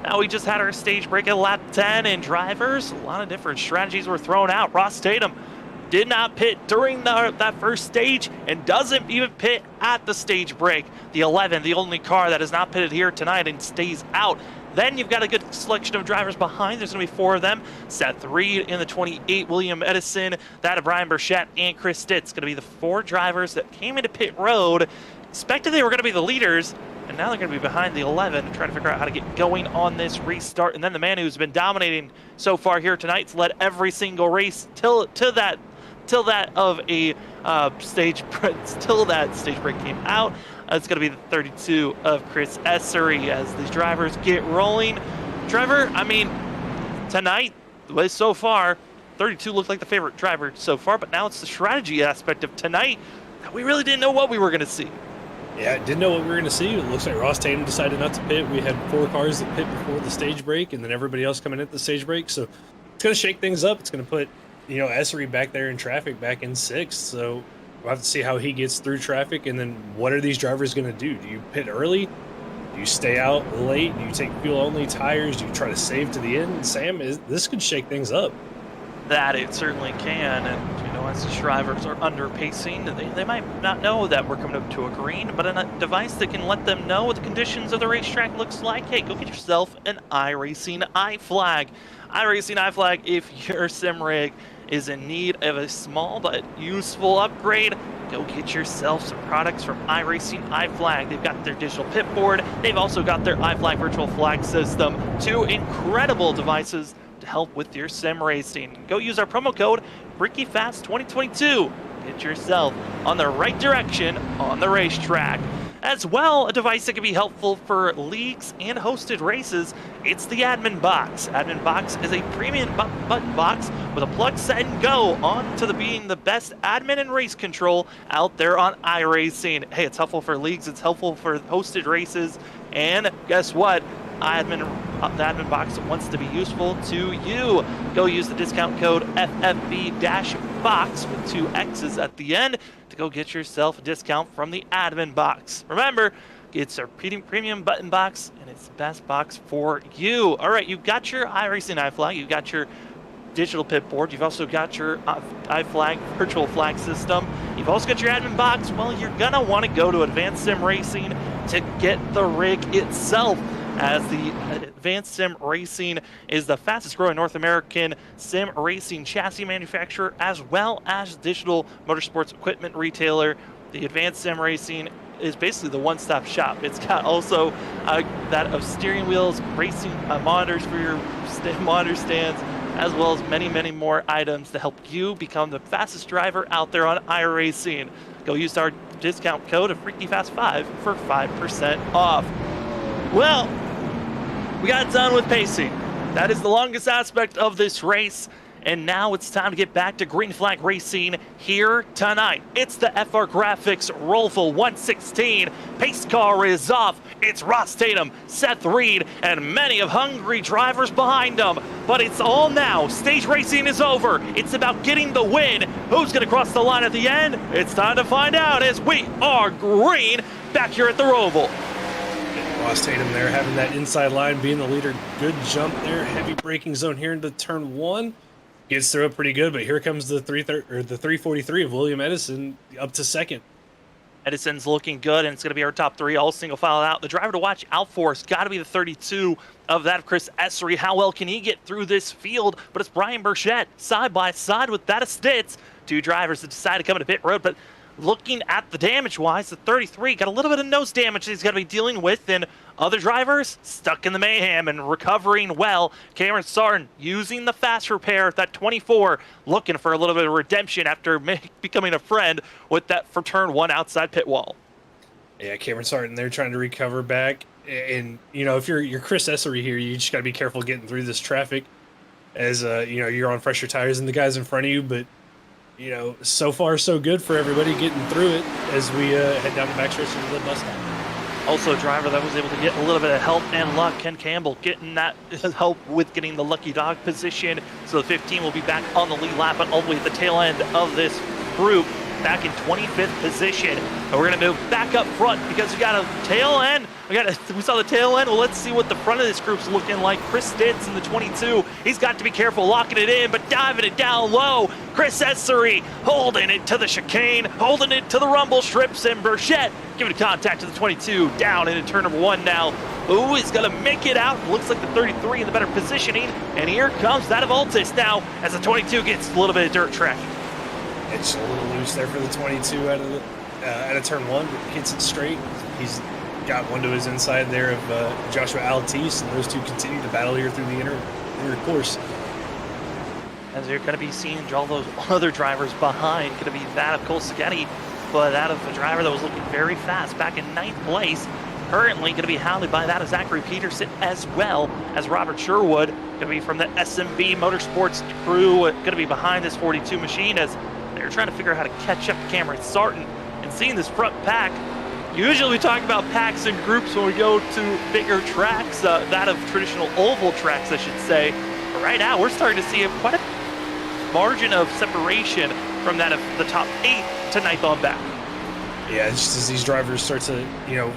Now, we just had our stage break at lap 10, and drivers, a lot of different strategies were thrown out. Ross Tatum did not pit during that first stage and doesn't even pit at the stage break. The 11, the only car that is not pitted here tonight and stays out. Then you've got a good selection of drivers behind. There's going to be 4 of them. Seth Reed in the 28, William Edison, that of Brian Burchett, and Chris Stitz. Going to be the 4 drivers that came into pit road. Expected they were going to be the leaders, and now they're going to be behind the 11, trying to figure out how to get going on this restart. And then the man who's been dominating so far here tonight's led every single race till that of a stage break came out. It's going to be the 32 of Chris Essery as these drivers get rolling. Trevor, I mean, tonight, the way so far, 32 looked like the favorite driver so far, but now it's the strategy aspect of tonight that we really didn't know what we were going to see. Yeah, didn't know what we were going to see. It looks like Ross Tatum decided not to pit. We had 4 cars that pit before the stage break, and then everybody else coming at the stage break. So it's going to shake things up. It's going to put Essery back there in traffic, back in 6th. So we'll have to see how he gets through traffic, and then what are these drivers going to do? Do you pit early? Do you stay out late? Do you take fuel-only tires? Do you try to save to the end? Sam, this could shake things up. That it certainly can, and as the drivers are under-pacing, they might not know that we're coming up to a green, but a device that can let them know what the conditions of the racetrack looks like. Hey, go get yourself an iRacing iFlag. iRacing iFlag, if your sim rig is in need of a small but useful upgrade, go get yourself some products from iRacing iFlag. They've got their digital pit board. They've also got their iFlag virtual flag system. 2 incredible devices to help with your sim racing. Go use our promo code FreakyFast2022. Get yourself on the right direction on the racetrack. As well, a device that can be helpful for leagues and hosted races, it's the Admin Box. Admin Box is a premium button box with a plug, set, and go on to being the best admin and race control out there on iRacing. Hey, it's helpful for leagues, it's helpful for hosted races, and guess what? The admin box wants to be useful to you. Go use the discount code FFB-box with 2 X's at the end to go get yourself a discount from the admin box. Remember, it's a premium button box, and it's the best box for you. All right, you've got your iRacing iFlag, you've got your digital pit board, you've also got your iFlag virtual flag system, you've also got your admin box. Well, you're gonna want to go to Advanced Sim Racing to get the rig itself, as the Advanced Sim Racing is the fastest growing North American sim racing chassis manufacturer, as well as digital motorsports equipment retailer. The Advanced Sim Racing is basically the one-stop shop. It's got also that of steering wheels, racing monitors for your monitor stands, as well as many, many more items to help you become the fastest driver out there on iRacing. Go use our discount code of FreakyFast5 for 5% off. Well, we got done with pacing. That is the longest aspect of this race, and now it's time to get back to green flag racing here tonight. It's the FR Graphics Roval 116. Pace car is off. It's Ross Tatum, Seth Reed, and many of hungry drivers behind them. But it's all now. Stage racing is over. It's about getting the win. Who's going to cross the line at the end? It's time to find out as we are green back here at the Roval. Ross Tatum there having that inside line, being the leader. Good jump there. Heavy braking zone here into turn 1. Gets through it pretty good, but here comes the 343 of William Edison up to 2nd. Edison's looking good, and it's going to be our top 3, all single file out. The driver to watch out for has got to be the 32 of that of Chris Essery. How well can he get through this field? But it's Brian Burchett side by side with that of Stitz. 2 drivers that decide to come into pit road, but looking at the damage-wise, the 33 got a little bit of nose damage that he's got to be dealing with, and other drivers stuck in the mayhem and recovering well. Cameron Sarton using the fast repair, that 24, looking for a little bit of redemption after becoming a friend with that for turn 1 outside pit wall. Yeah, Cameron Sarton there trying to recover back. And, if you're Chris Essery here, you just got to be careful getting through this traffic as, you're on fresher tires than the guys in front of you, but so far so good for everybody getting through it as we head down the backstretch into the bus stop. Also, a driver that was able to get a little bit of help and luck. Ken Campbell getting that help with getting the lucky dog position. So the 15 will be back on the lead lap, but all the way at the tail end of this group, back in 25th position. And we're going to move back up front because we got a tail end. We saw the tail end. Well, let's see what the front of this group's looking like. Chris Stitz in the 22. He's got to be careful locking it in, but diving it down low. Chris Essery holding it to the chicane, holding it to the rumble strips, and Burchett giving contact to the 22. Down into turn number 1 now. Ooh, he's going to make it out. Looks like the 33 in the better positioning. And here comes that of Altis now as the 22 gets a little bit of dirt track. It's a little loose there for the 22 out of turn 1, but hits it straight. He's got one to his inside there of Joshua Altis, and those two continue to battle here through the inner course. As you're going to be seeing all those other drivers behind, going to be that of Cole Seghetti, but that of a driver that was looking very fast back in 9th place. Currently going to be hounded by that of Zachary Peterson, as well as Robert Sherwood, going to be from the SMB Motorsports crew, going to be behind this 42 machine as they're trying to figure out how to catch up to Cameron Sarton. And seeing this front pack, usually we talk about packs and groups when we go to bigger tracks, that of traditional oval tracks, I should say. But right now, we're starting to see quite a margin of separation from that of the top 8 to 9th on back. Yeah, it's just as these drivers start to,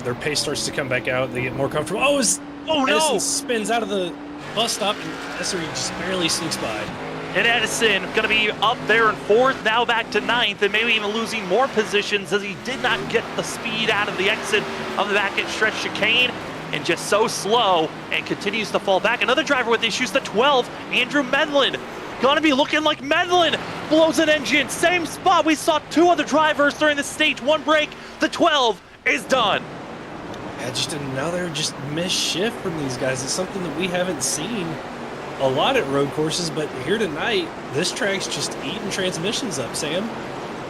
their pace starts to come back out, they get more comfortable. Oh no! Edison spins out of the bus stop, and Essery just barely sneaks by. And Edison going to be up there in 4th, now back to 9th, and maybe even losing more positions as he did not get the speed out of the exit of the back end stretch chicane, and just so slow and continues to fall back. Another driver with issues, the 12, Andrew Medlin. Going to be looking like Medlin blows an engine. Same spot. We saw 2 other drivers during the stage 1 break. The 12 is done. Yeah, just another missed shift from these guys. It's something that we haven't seen a lot at road courses, but here tonight, this track's just eating transmissions up, Sam.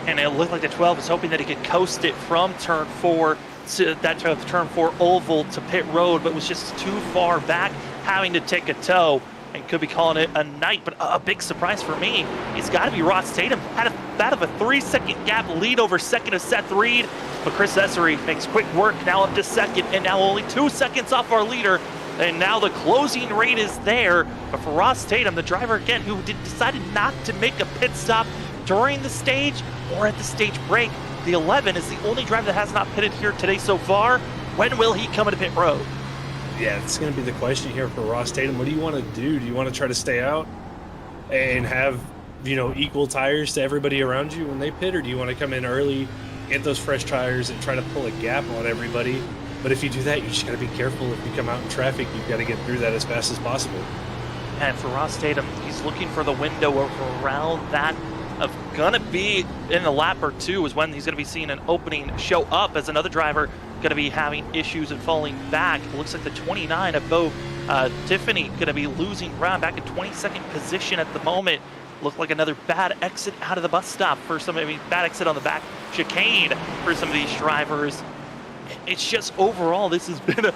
And it looked like the 12 was hoping that he could coast it from turn 4 to that turn 4 oval to pit road, but was just too far back, having to take a tow, and could be calling it a night. But a big surprise for me, it's got to be Ross Tatum. Had that of a 3-second gap lead over second of Seth Reed, but Chris Essery makes quick work, now up to second, and now only 2 seconds off our leader. And now the closing rate is there. But for Ross Tatum, the driver again, who decided not to make a pit stop during the stage or at the stage break, the 11 is the only driver that has not pitted here today so far. When will he come into pit road? Yeah, it's going to be the question here for Ross Tatum. What do you want to do? Do you want to try to stay out and have, equal tires to everybody around you when they pit, or do you want to come in early, get those fresh tires, and try to pull a gap on everybody? But if you do that, you just got to be careful. If you come out in traffic, you've got to get through that as fast as possible. And for Ross Tatum, he's looking for the window of around that of gonna be in a lap or 2 is when he's gonna be seeing an opening show up, as another driver gonna be having issues and falling back. It looks like the 29 of Bo Tiffany gonna be losing ground back in 22nd position at the moment. Looked like another bad exit out of the bus stop for bad exit on the back chicane for some of these drivers. It's just overall, this has been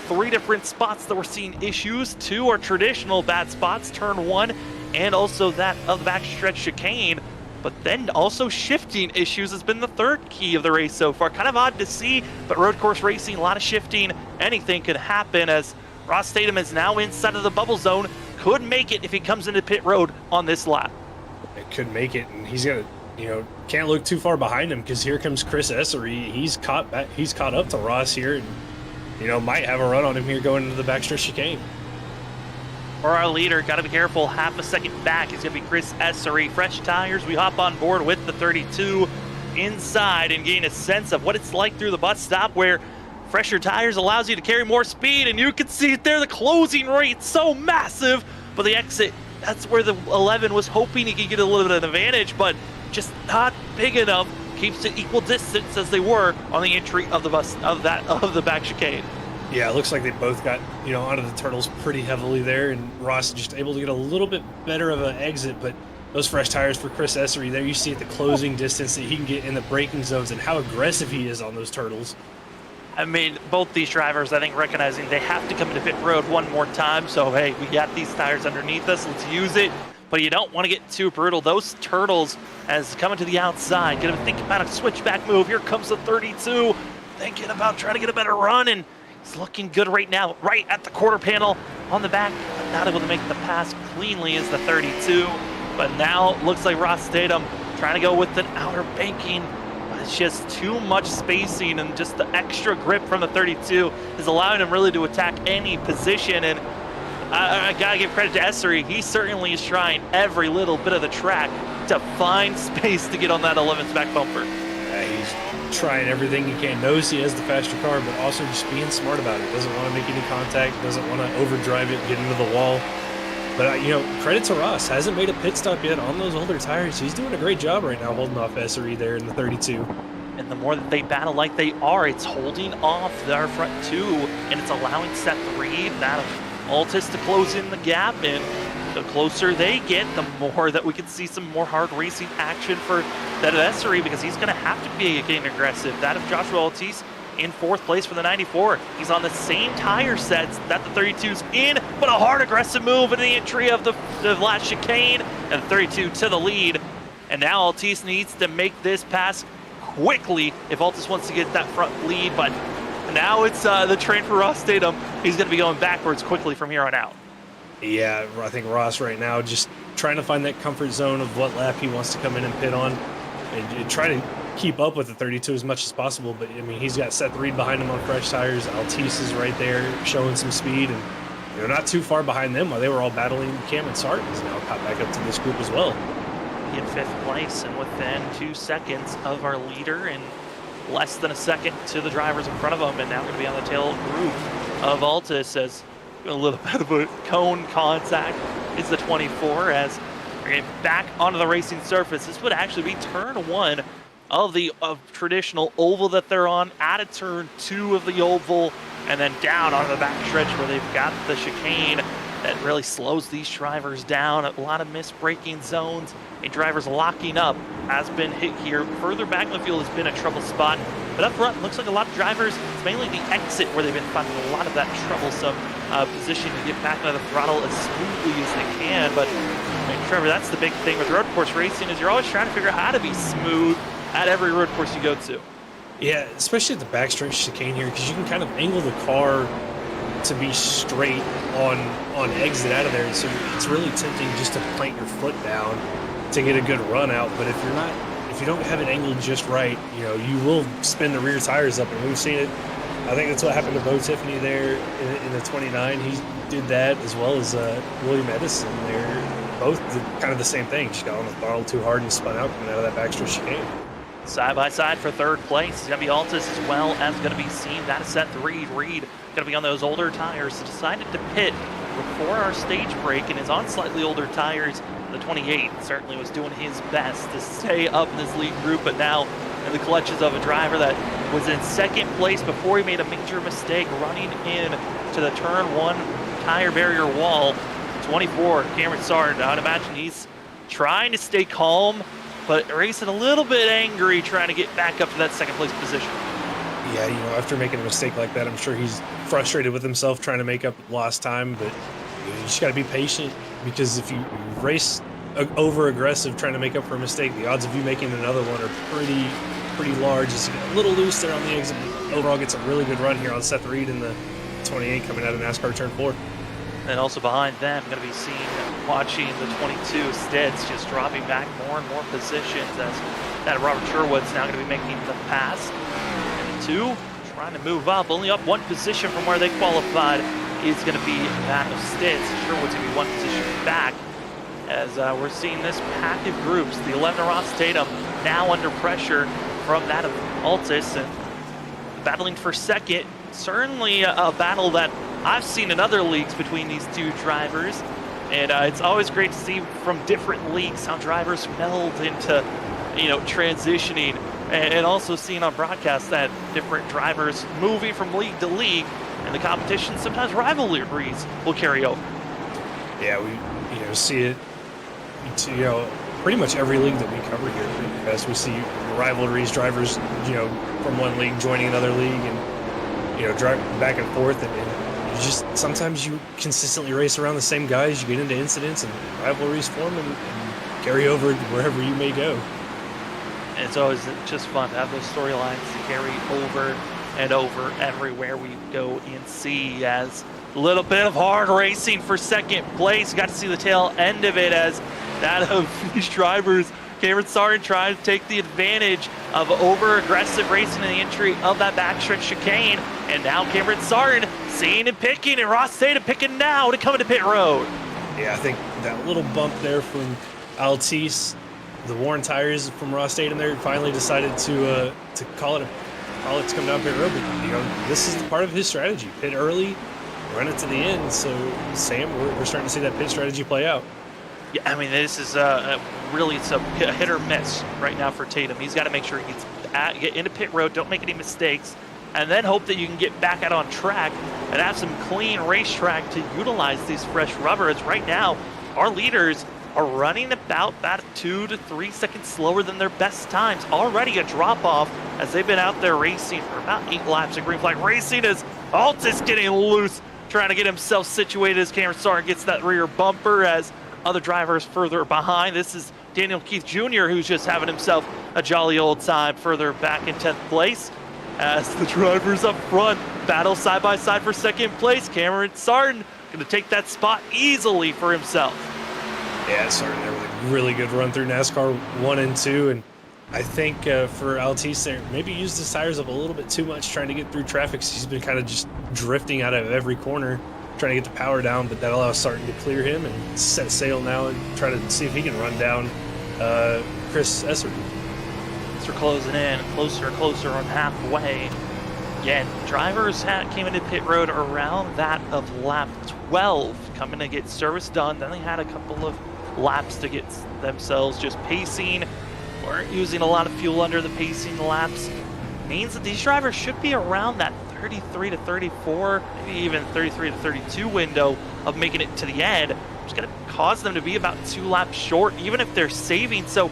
3 different spots that we're seeing issues. 2 are traditional bad spots, turn 1, and also that of the backstretch chicane. But then also shifting issues has been the 3rd key of the race so far. Kind of odd to see, but road course racing, a lot of shifting. Anything could happen as Ross Tatum is now inside of the bubble zone. Could make it if he comes into pit road on this lap. It could make it, and he's going to, can't look too far behind him because here comes Chris Essery. He's caught up to Ross here, and, might have a run on him here going into the backstretch chicane. For our leader, got to be careful. Half a second back is going to be Chris Essery. Fresh tires. We hop on board with the 32 inside and gain a sense of what it's like through the bus stop, where fresher tires allows you to carry more speed, and you can see it there. The closing rate so massive, but the exit, that's where the 11 was hoping he could get a little bit of an advantage, but just not big enough. Keeps it equal distance as they were on the entry of the bus of the back chicane. Yeah, it looks like they both got, onto the turtles pretty heavily there, and Ross just able to get a little bit better of an exit, but those fresh tires for Chris Essery there, you see at the closing distance that he can get in the braking zones and how aggressive he is on those turtles. I mean, both these drivers, I think, recognizing they have to come into pit road one more time, so hey, we got these tires underneath us, let's use it. But you don't want to get too brutal. Those turtles, as coming to the outside, gonna think about a switchback move. Here comes the 32. thinking about trying to get a better run, and he's looking good right now, right at the quarter panel on the back, but not able to make the pass cleanly as the 32. But now looks like Ross Statham trying to go with an outer banking. But it's just too much spacing, and just the extra grip from the 32 is allowing him really to attack any position. And I gotta give credit to Essery. He certainly is trying every little bit of the track to find space to get on that 11th back bumper. He's trying everything he can. Knows he has the faster car, but also just being smart about it. Doesn't want to make any contact. Doesn't want to overdrive it, get into the wall. But, credit to Ross. Hasn't made a pit stop yet on those older tires. He's doing a great job right now holding off Essery there in the 32. And the more that they battle like they are, it's holding off their front two, and it's allowing Seth Reed, that of Altus, to close in the gap. And the closer they get, the more that we can see some more hard racing action for that of Essery, because he's going to have to be getting aggressive. That of Joshua Altis in 4th place for the 94. He's on the same tire sets that the 32's in, but a hard aggressive move in the entry of the last chicane, and the 32 to the lead. And now Altis needs to make this pass quickly if Altis wants to get that front lead. But now it's the train for Ross Statham. He's going to be going backwards quickly from here on out. Yeah, I think Ross right now just trying to find that comfort zone of what lap he wants to come in and pit on, and try to keep up with the 32 as much as possible. But I mean, he's got Seth Reed behind him on fresh tires. Altis is right there showing some speed, and not too far behind them while they were all battling. Cameron Sarton is now caught back up to this group as well. In 5th place and within 2 seconds of our leader, and less than a second to the drivers in front of him, and now going to be on the tail group of Altis as a little bit of a cone contact is the 24 as we're getting back onto the racing surface. This would actually be turn 1 of the traditional oval that they're on, out of turn 2 of the oval, and then down onto the back stretch where they've got the chicane that really slows these drivers down. A lot of missed braking zones, and drivers locking up has been hit here. Further back in the field has been a trouble spot, but up front looks like a lot of drivers, it's mainly the exit where they've been finding a lot of that troublesome position to get back into the throttle as smoothly as they can. But Trevor, that's the big thing with road course racing, is you're always trying to figure out how to be smooth at every road course you go to. Yeah, especially at the backstretch chicane here, because you can kind of angle the car to be straight on exit out of there. So it's really tempting just to plant your foot down to get a good run out. But if you don't have it angled just right, you will spin the rear tires up, and we've seen it. I think that's what happened to Bo Tiffany there in the 29. He did that, as well as William Edison there. Both did kind of the same thing. Just got on the throttle too hard and spun out coming out of that backstretch chicane. Side by side for 3rd place. It's going to be Altis as well as going to be seen. That is Seth Reed. Reed going to be on those older tires. Decided to pit before our stage break and is on slightly older tires. The 28 certainly was doing his best to stay up in this lead group, but now in the clutches of a driver that was in 2nd place before he made a major mistake running in to the turn 1 tire barrier wall. 24, Cameron Sarton. I'd imagine he's trying to stay calm, but racing a little bit angry, trying to get back up to that 2nd place position. Yeah, after making a mistake like that, I'm sure he's frustrated with himself trying to make up lost time, but you just got to be patient, because if you race over aggressive trying to make up for a mistake, the odds of you making another one are pretty large. It's a little loose there on the exit. Overall gets a really good run here on Seth Reed in the 28 coming out of NASCAR turn 4. And also behind them, going to be seen watching the 22 Steds just dropping back more and more positions, as that Robert Sherwood's now going to be making the pass. And the 2 trying to move up, only up 1 position from where they qualified, is going to be that of Steds. Sherwood's going to be 1 position back, as we're seeing this pack of groups. The 11 of Ross Tatum now under pressure from that of Altis, and battling for 2nd. Certainly a battle that I've seen in other leagues between these 2 drivers, and it's always great to see from different leagues how drivers meld into, transitioning, and also seeing on broadcast that different drivers moving from league to league, and the competition, sometimes rivalries will carry over. Yeah, we see it. Pretty much every league that we cover here, as we see rivalries, drivers, from one league joining another league, and drive back and forth, and just sometimes you consistently race around the same guys. You get into incidents and rivalries form and carry over wherever you may go. And it's always just fun to have those storylines to carry over and over everywhere we go and see. As a little bit of hard racing for second place. You got to see the tail end of it as that of these drivers. Cameron Sartin trying to take the advantage of over-aggressive racing in the entry of that backstretch chicane. And now Cameron Sartin seeing and picking, and Ross Tatum picking now to come into pit road. Yeah, I think that little bump there from Altice, the worn tires from Ross Tatum there, finally decided to call it to come down pit road. But, this is part of his strategy. Pit early, run it to the end. So, Sam, we're starting to see that pit strategy play out. Yeah, I mean, this is really it's a hit or miss right now for Tatum. He's got to make sure he get into pit road, don't make any mistakes, and then hope that you can get back out on track and have some clean racetrack to utilize these fresh rubbers. Right now, our leaders are running about that 2 to 3 seconds slower than their best times. Already a drop-off as they've been out there racing for about 8 laps of green flag racing as Altis getting loose, trying to get himself situated as Cameron Sartin gets that rear bumper as other drivers further behind. This is Daniel Keith Jr., who's just having himself a jolly old time further back in 10th place. As the drivers up front battle side by side for second place, Cameron Sartin going to take that spot easily for himself. Yeah, Sartin there with a really good run through NASCAR 1 and 2. And I think for Altice there, maybe used his tires up a little bit too much trying to get through traffic. So he's been kind of just drifting out of every corner, trying to get the power down, but that allows Sartin to clear him and set sail now and try to see if he can run down Chris Esser. They're closing in closer and closer on halfway. Again, drivers came into pit road around that of lap 12, coming to get service done. Then they had a couple of laps to get themselves just pacing. Weren't using a lot of fuel under the pacing laps. Means that these drivers should be around that 33 to 34, maybe even 33 to 32 window of making it to the end. It's going to cause them to be about 2 laps short, even if they're saving. So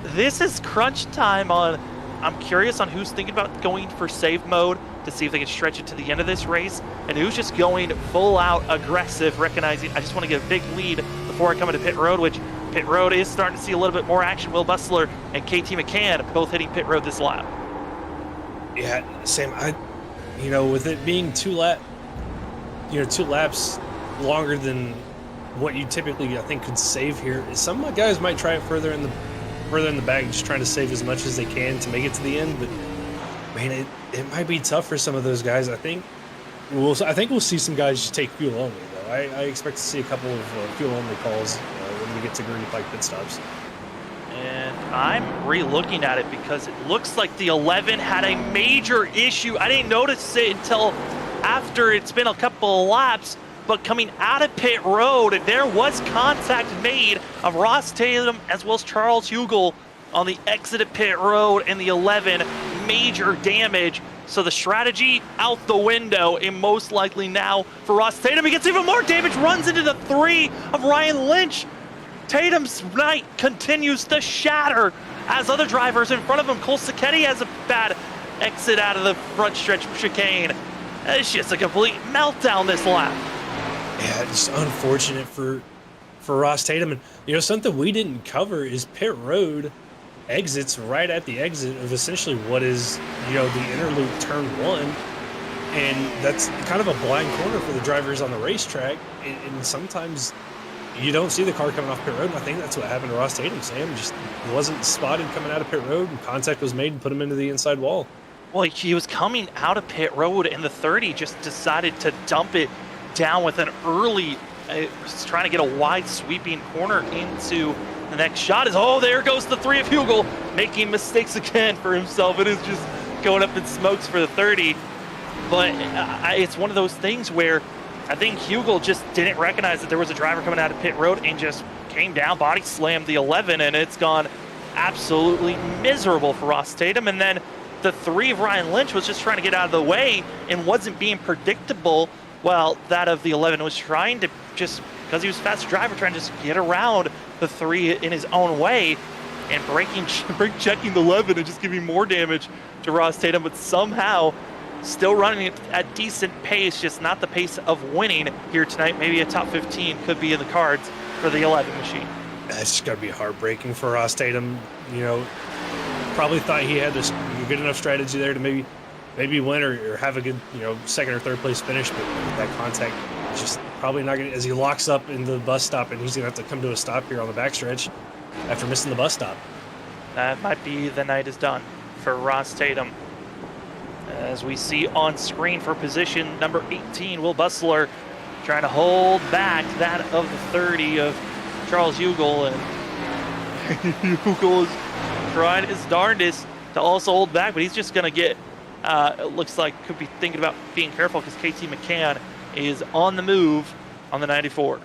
this is crunch time I'm curious on who's thinking about going for save mode to see if they can stretch it to the end of this race, and who's just going full out aggressive, recognizing I just want to get a big lead before I come into pit road, which pit road is starting to see a little bit more action. Will Bustler and KT McCann both hitting pit road this lap. Yeah, Sam, with it being 2 laps longer than what you typically, I think, could save here. Some guys might try it further in the back, just trying to save as much as they can to make it to the end. But man, it might be tough for some of those guys. I think we'll see some guys just take fuel only though. I expect to see a couple of fuel only calls when we get to green flag pit stops. And I'm re-looking at it because it looks like the 11 had a major issue. I didn't notice it until after it's been a couple of laps, but coming out of pit road, there was contact made of Ross Tatum as well as Charles Hugel on the exit of pit road, and the 11 major damage. So the strategy out the window, and most likely now for Ross Tatum. He gets even more damage, runs into the 3 of Ryan Lynch. Tatum's night continues to shatter as other drivers in front of him. Cole Sacchetti has a bad exit out of the front stretch chicane. It's just a complete meltdown this lap. Yeah, it's unfortunate for Ross Tatum. And, something we didn't cover is pit road exits right at the exit of essentially what is, the interlude turn 1. And that's kind of a blind corner for the drivers on the racetrack. And sometimes you don't see the car coming off pit road. And I think that's what happened to Ross Tatum. Sam just wasn't spotted coming out of pit road, and contact was made and put him into the inside wall. Well, he was coming out of pit road, and the 30 just decided to dump it down with an early, trying to get a wide sweeping corner into the next shot. There goes the 3 of Hugel, making mistakes again for himself. It is just going up in smokes for the 30. But it's one of those things where I think Hugel just didn't recognize that there was a driver coming out of pit road and just came down, body slammed the 11, and it's gone absolutely miserable for Ross Tatum. And then the 3 of Ryan Lynch was just trying to get out of the way and wasn't being predictable. Well, that of the 11 was trying to just, because he was a fast driver, trying to just get around the 3 in his own way and brake checking the 11 and just giving more damage to Ross Tatum, but somehow still running it at decent pace, just not the pace of winning here tonight. Maybe a top 15 could be in the cards for the 11 machine. That's just got to be heartbreaking for Ross Tatum. Probably thought he had this good enough strategy there to maybe maybe win or have a good, second or third place finish, but that contact is just probably not going to, as he locks up in the bus stop, and he's going to have to come to a stop here on the backstretch after missing the bus stop. That might be the night is done for Ross Tatum. As we see on screen for position number 18, Will Bustler trying to hold back that of the 30 of Charles Hugel, and Hugel is trying his darndest to also hold back, but he's just going to get, it looks like could be thinking about being careful because KT McCann is on the move on the 94.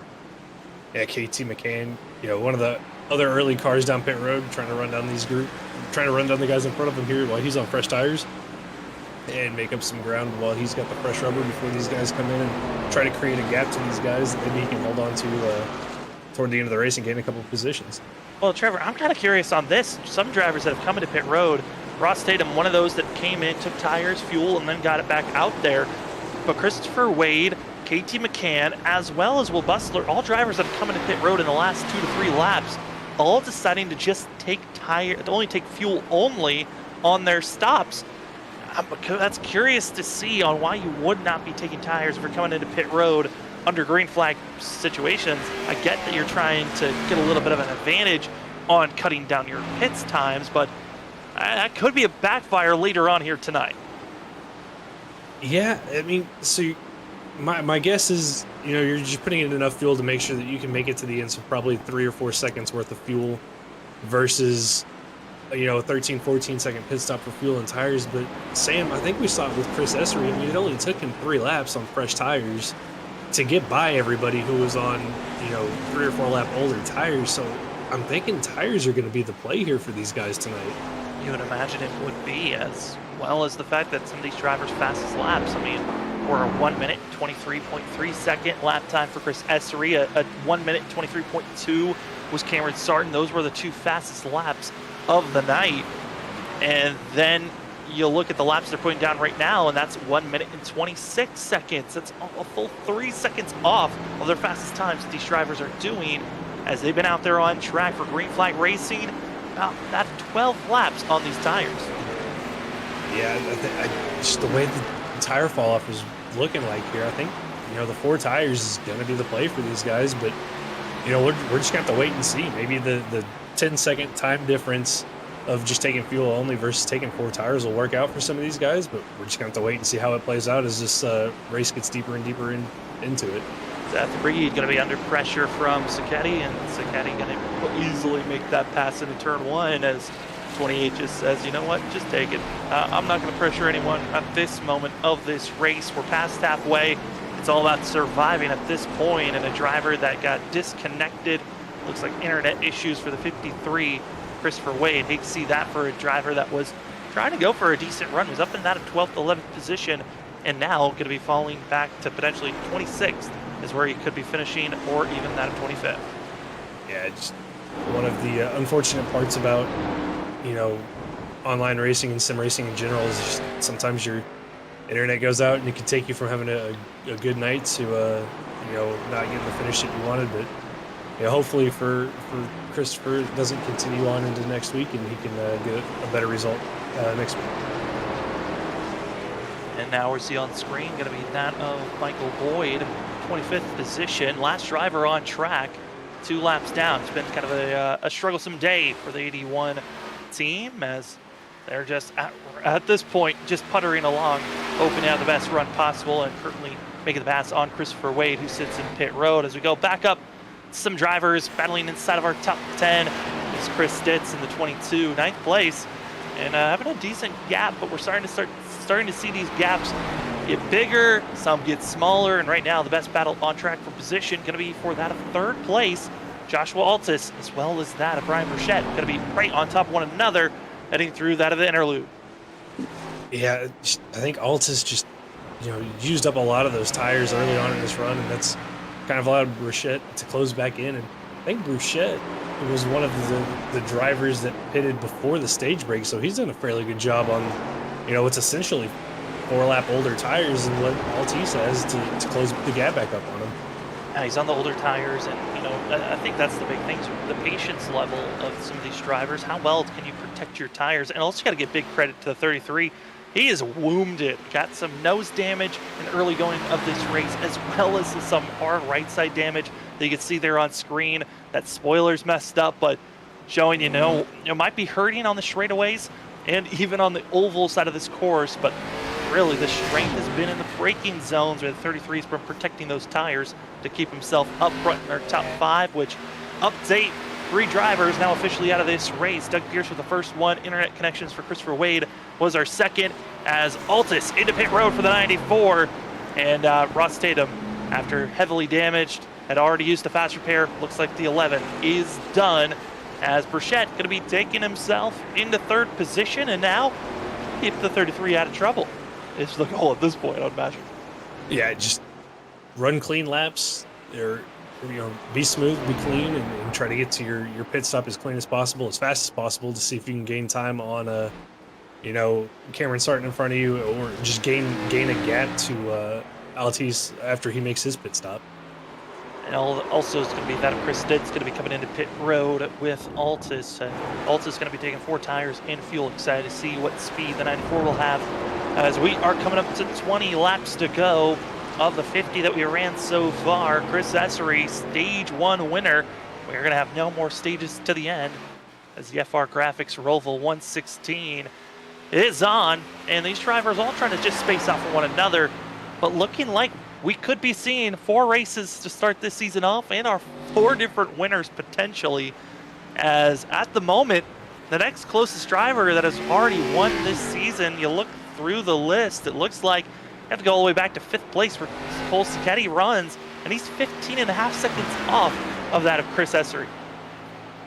Yeah, KT McCann, one of the other early cars down pit road, trying to run down the guys in front of him here while he's on fresh tires and make up some ground while he's got the fresh rubber before these guys come in and try to create a gap to these guys that maybe he can hold on to toward the end of the race and gain a couple of positions. Well, Trevor, I'm kind of curious on this. Some drivers that have come into pit road, Ross Tatum, one of those that came in, took tires, fuel, and then got it back out there. But Christopher Wade, KT McCann, as well as Will Bustler, all drivers that have come into pit road in the last 2 to 3 laps, all deciding to just take fuel only on their stops. That's curious to see on why you would not be taking tires if you're coming into pit road under green flag situations. I get that you're trying to get a little bit of an advantage on cutting down your pits times, but that could be a backfire later on here tonight. Yeah, I mean, so my guess is, you're just putting in enough fuel to make sure that you can make it to the end, so probably 3 or 4 seconds worth of fuel versus, a 13, 14 second pit stop for fuel and tires. But Sam, I think we saw it with Chris Essery. I mean, it only took him 3 laps on fresh tires to get by everybody who was on, 3 or 4 lap older tires. So I'm thinking tires are going to be the play here for these guys tonight. You would imagine it would be, as well as the fact that some of these drivers' fastest laps. I mean, we're a 1 minute 23.3 second lap time for Chris Essery. A 1 minute 23.2 was Cameron Sarton. Those were the 2 fastest laps of the night. And then you look at the laps they're putting down right now, and that's 1 minute and 26 seconds. That's a full 3 seconds off of their fastest times that these drivers are doing as they've been out there on track for green flag racing. About that 12 laps on these tires. Yeah, just the way the tire fall off is looking like here, I think, the 4 tires is going to be the play for these guys. But, we're just going to have to wait and see. Maybe the 10-second time difference of just taking fuel only versus taking 4 tires will work out for some of these guys, but we're just going to have to wait and see how it plays out as this race gets deeper and deeper into it. Seth Reed going to be under pressure from Sacchetti, and Sacchetti going to easily make that pass into turn 1 as 28 just says, you know what, just take it. I'm not going to pressure anyone at this moment of this race. We're past halfway. It's all about surviving at this point, and a driver that got disconnected. Looks like internet issues for the 53, Christopher Wade. Hate to see that for a driver that was trying to go for a decent run, was up in that 12th, 11th position, and now going to be falling back to potentially 26th is where he could be finishing, or even that of 25th. Yeah, just one of the unfortunate parts about, online racing and sim racing in general is just sometimes your internet goes out and it can take you from having a good night to, not getting the finish that you wanted. But hopefully for Christopher, it doesn't continue on into next week and he can get a better result next week. And now we see on screen going to be that of Michael Boyd, 25th position, last driver on track, 2 laps down. It's been kind of a strugglesome day for the 81 team as they're just at this point just puttering along, hoping to have the best run possible, and currently making the pass on Christopher Wade, who sits in pit road. As we go back up, some drivers battling inside of our top 10 is Chris Stitz in the 22, 9th place, and having a decent gap, but we're starting to see these gaps get bigger, some get smaller, and right now the best battle on track for position going to be for that of 3rd place, Joshua Altus, as well as that of Brian Burchett, going to be right on top of one another, heading through that of the interlude. Yeah, I think Altus just, used up a lot of those tires early on in this run, and that's kind of allowed Burchett to close back in. And I think Burchett was one of the drivers that pitted before the stage break, so he's done a fairly good job on, what's essentially 4 lap older tires and what Altis has to close the gap back up on him. Yeah, he's on the older tires, and I think that's the big thing, the patience level of some of these drivers. How well can you protect your tires? And also got to give big credit to the 33 He is wounded. Got some nose damage in early going of this race, as well as some hard right side damage that you can see there on screen. That spoiler's messed up, but showing, it might be hurting on the straightaways and even on the oval side of this course, but really the strength has been in the braking zones where the 33's been protecting those tires to keep himself up front in our top 5, which update, 3 drivers now officially out of this race. Doug Pierce with the first one. Internet connections for Christopher Wade was our second, as Altus into pit road for the 94. And Ross Tatum, after heavily damaged, had already used a fast repair. Looks like the 11 is done, as Burchett going to be taking himself into 3rd position, and now keep the 33 out of trouble. It's the goal at this point, I'd imagine. Yeah, just run clean laps. Be smooth, be clean, and try to get to your pit stop as clean as possible, as fast as possible, to see if you can gain time on Cameron starting in front of you, or just gain a gap to Altis after he makes his pit stop. And also it's going to be that of Chris Stitt's going to be coming into pit road with Altus. Altus is going to be taking 4 tires in fuel. Excited to see what speed the 94 will have, as we are coming up to 20 laps to go of the 50 that we ran so far. Chris Essery, stage 1 winner. We're going to have no more stages to the end, as the FR Graphics Roval 116 is on, and these drivers all trying to just space out from one another, but looking like we could be seeing 4 races to start this season off, and our 4 different winners potentially, as at the moment, the next closest driver that has already won this season, you look through the list, it looks like you have to go all the way back to 5th place for Cole Sacchetti runs, and he's 15.5 seconds off of that of Chris Essery.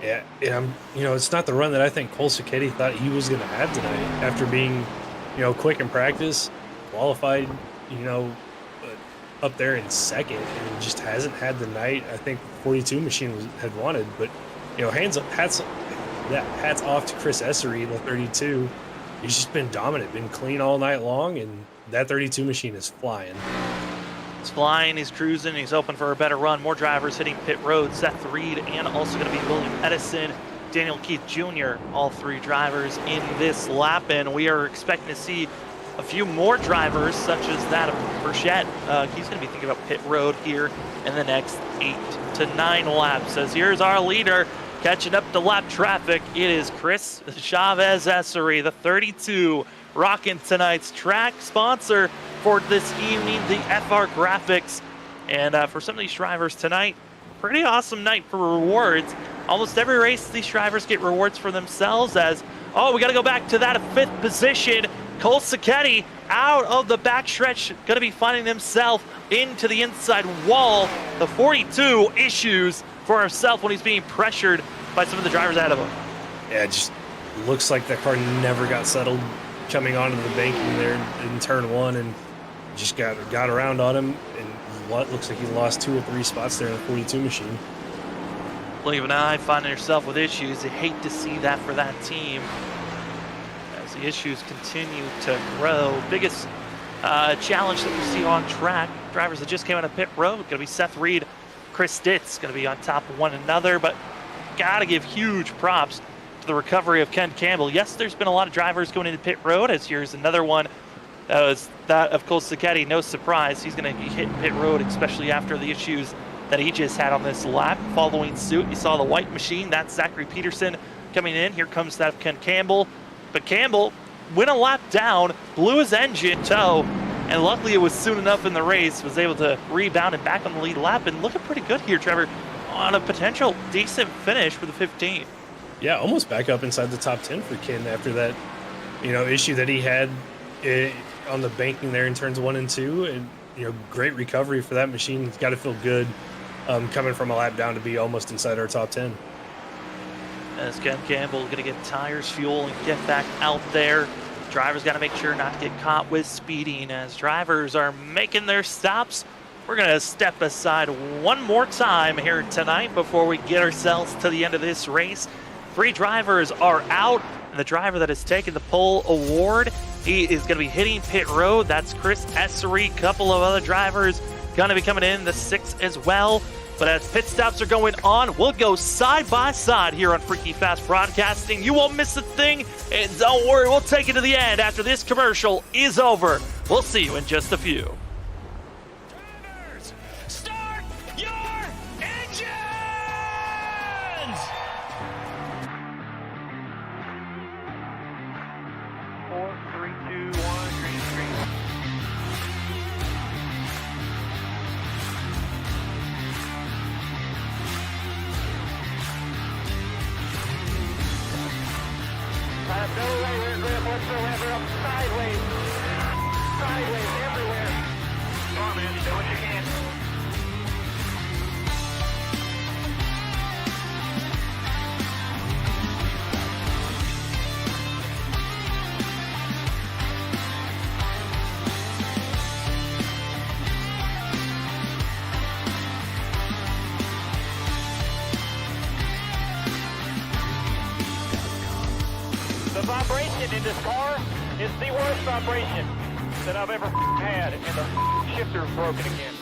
Yeah, it's not the run that I think Cole Sacchetti thought he was going to have tonight, after being, quick in practice, qualified, up there in 2nd, and just hasn't had the night I think 42 machine had wanted. But hats off to Chris Essery, the 32. He's just been dominant, been clean all night long, and that 32 machine is flying. He's flying, he's cruising, he's open for a better run. More drivers hitting pit road. Seth Reed, and also going to be William Edison, Daniel Keith Jr., all 3 drivers in this lap, and we are expecting to see a few more drivers, such as that of Burchett. He's going to be thinking about pit road here in the next 8 to 9 laps. As here's our leader catching up to lap traffic. It is Chris Chavez Essery, the 32, rocking tonight's track. Sponsor for this evening, the FR Graphics. And for some of these drivers tonight, pretty awesome night for rewards. Almost every race, these drivers get rewards for themselves, as, we got to go back to that 5th position. Cole Sacchetti out of the backstretch, going to be finding himself into the inside wall. The 42 issues for himself when he's being pressured by some of the drivers ahead of him. Yeah, it just looks like that car never got settled coming onto the banking there in turn 1, and just got around on him, and looks like he lost 2 or 3 spots there in the 42 machine. Blink of an eye, finding yourself with issues. You hate to see that for that team, as the issues continue to grow. Biggest challenge that we see on track, drivers that just came out of pit road, going to be Seth Reed, Chris Stitz, going to be on top of one another, but got to give huge props to the recovery of Ken Campbell. Yes, there's been a lot of drivers going into pit road, as here's another one. That was that of Cole Sacchetti. No surprise, he's going to be hitting pit road, especially after the issues that he just had on this lap. Following suit, you saw the white machine. That's Zachary Peterson coming in. Here comes that of Ken Campbell. But Campbell went a lap down, blew his engine tow, and luckily it was soon enough in the race, was able to rebound and back on the lead lap, and looking pretty good here, Trevor, on a potential decent finish for the 15. Yeah, almost back up inside the top 10 for Ken after that, issue that he had on the banking there in turns 1 and 2, and great recovery for that machine. It's got to feel good coming from a lap down to be almost inside our top 10. As Ken Campbell going to get tires, fuel, and get back out there. Drivers got to make sure not to get caught with speeding. As drivers are making their stops, we're going to step aside one more time here tonight before we get ourselves to the end of this race. 3 drivers are out, and the driver that has taken the pole award, he is going to be hitting pit road. That's Chris Essery. Couple of other drivers going to be coming in the 6 as well. But as pit stops are going on, we'll go side by side here on Freaky Fast Broadcasting. You won't miss a thing, and don't worry, we'll take it to the end after this commercial is over. We'll see you in just a few. Drivers, start your engines! 4, 3, 2, 1, green screen. No rear grip whatsoever, up sideways. Sideways everywhere. Come on, man, do what you can. The vibration in this car is the worst vibration that I've ever had, and the shifter's broken again.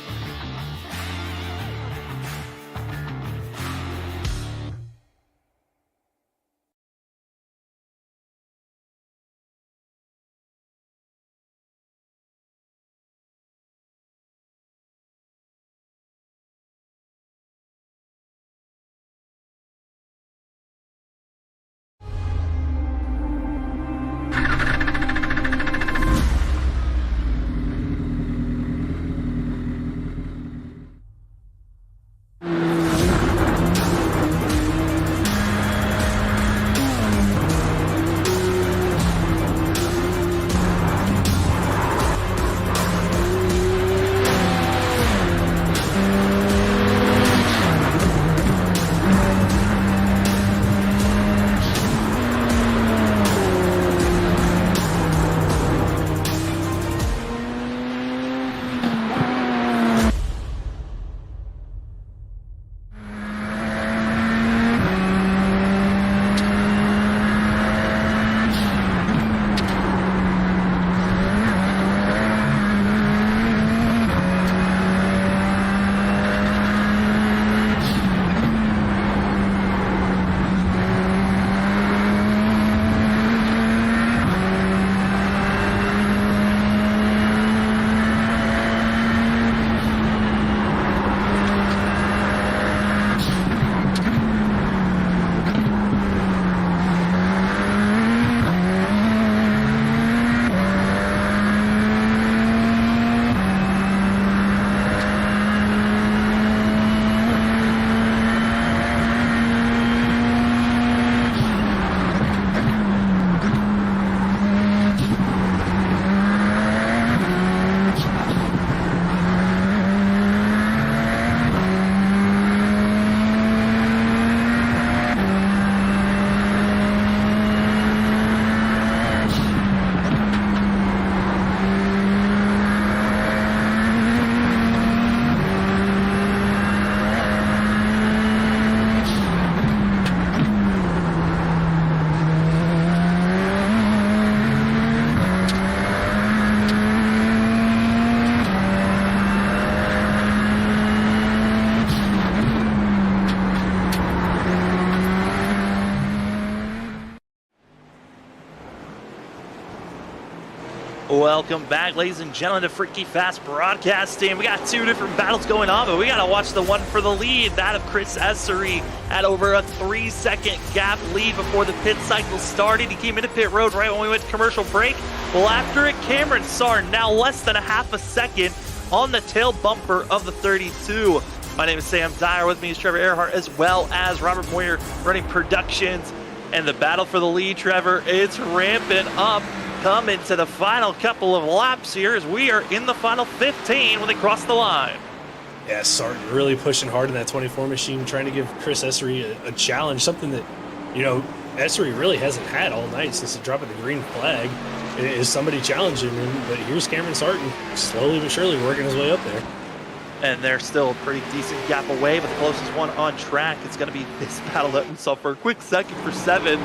Welcome back, ladies and gentlemen, to Freaky Fast Broadcasting. We got two different battles going on, but we got to watch the one for the lead, that of Chris Essery at over a 3-second gap lead before the pit cycle started. He came into pit road right when we went to commercial break. Well, after it, Cameron Sarn now less than a half a second on the tail bumper of the 32. My name is Sam Dyer. With me is Trevor Earhart, as well as Robert Moyer running productions. And the battle for the lead, Trevor, it's ramping up. Coming to the final couple of laps here as we are in the final 15 when they cross the line. Yeah, Sarton really pushing hard in that 24 machine, trying to give Chris Essery a challenge, something that, you know, Essery really hasn't had all night since the drop of the green flag. Is somebody challenging him, but here's Cameron Sarton slowly but surely working his way up there. And they're still a pretty decent gap away, but the closest one on track is going to be this battle that we saw for a quick second for 7,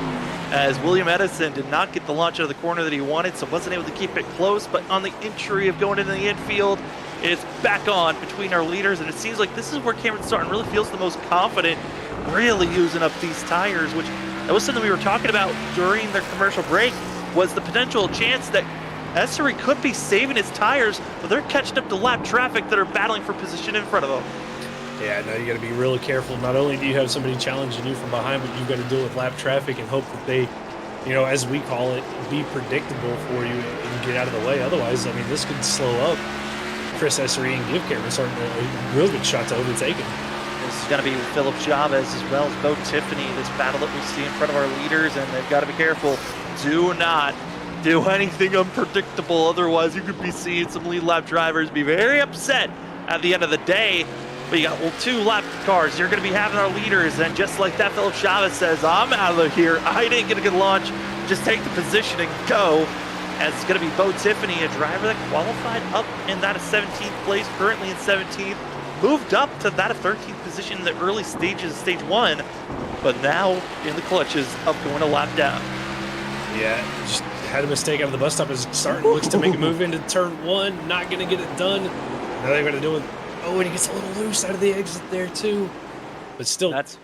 as William Edison did not get the launch out of the corner that he wanted, so wasn't able to keep it close. But on the entry of going into the infield, is back on between our leaders, and it seems like this is where Cameron Sarton really feels the most confident, really using up these tires, which that was something we were talking about during their commercial break, was the potential chance that Essery could be saving his tires, but they're catching up to lap traffic that are battling for position in front of them. Yeah, no, you got to be really careful. Not only do you have somebody challenging you from behind, but you've got to deal with lap traffic and hope that they, as we call it, be predictable for you and get out of the way. Otherwise, I mean, this could slow up Chris Essery and give Cameron Sarton a real good shot to overtake him. This is going to be Philip Chavez as well as Bo Tiffany, this battle that we see in front of our leaders, and they've got to be careful. Do not do anything unpredictable, otherwise you could be seeing some lead lap drivers be very upset at the end of the day. But you got, well, 2 lap cars, you're going to be having our leaders, and just like that, Philip Chavez says, I'm out of here, I didn't get a good launch, just take the position and go. As it's going to be Bo Tiffany, a driver that qualified up in that of 17th place, currently in 17th, moved up to that of 13th position in the early stages of stage 1, but now in the clutches of going a lap down. Yeah, just had a mistake out of the bus stop as Sarton looks to make a move into turn 1, not going to get it done. Now they're going to do it. Oh, and he gets a little loose out of the exit there too. But still That's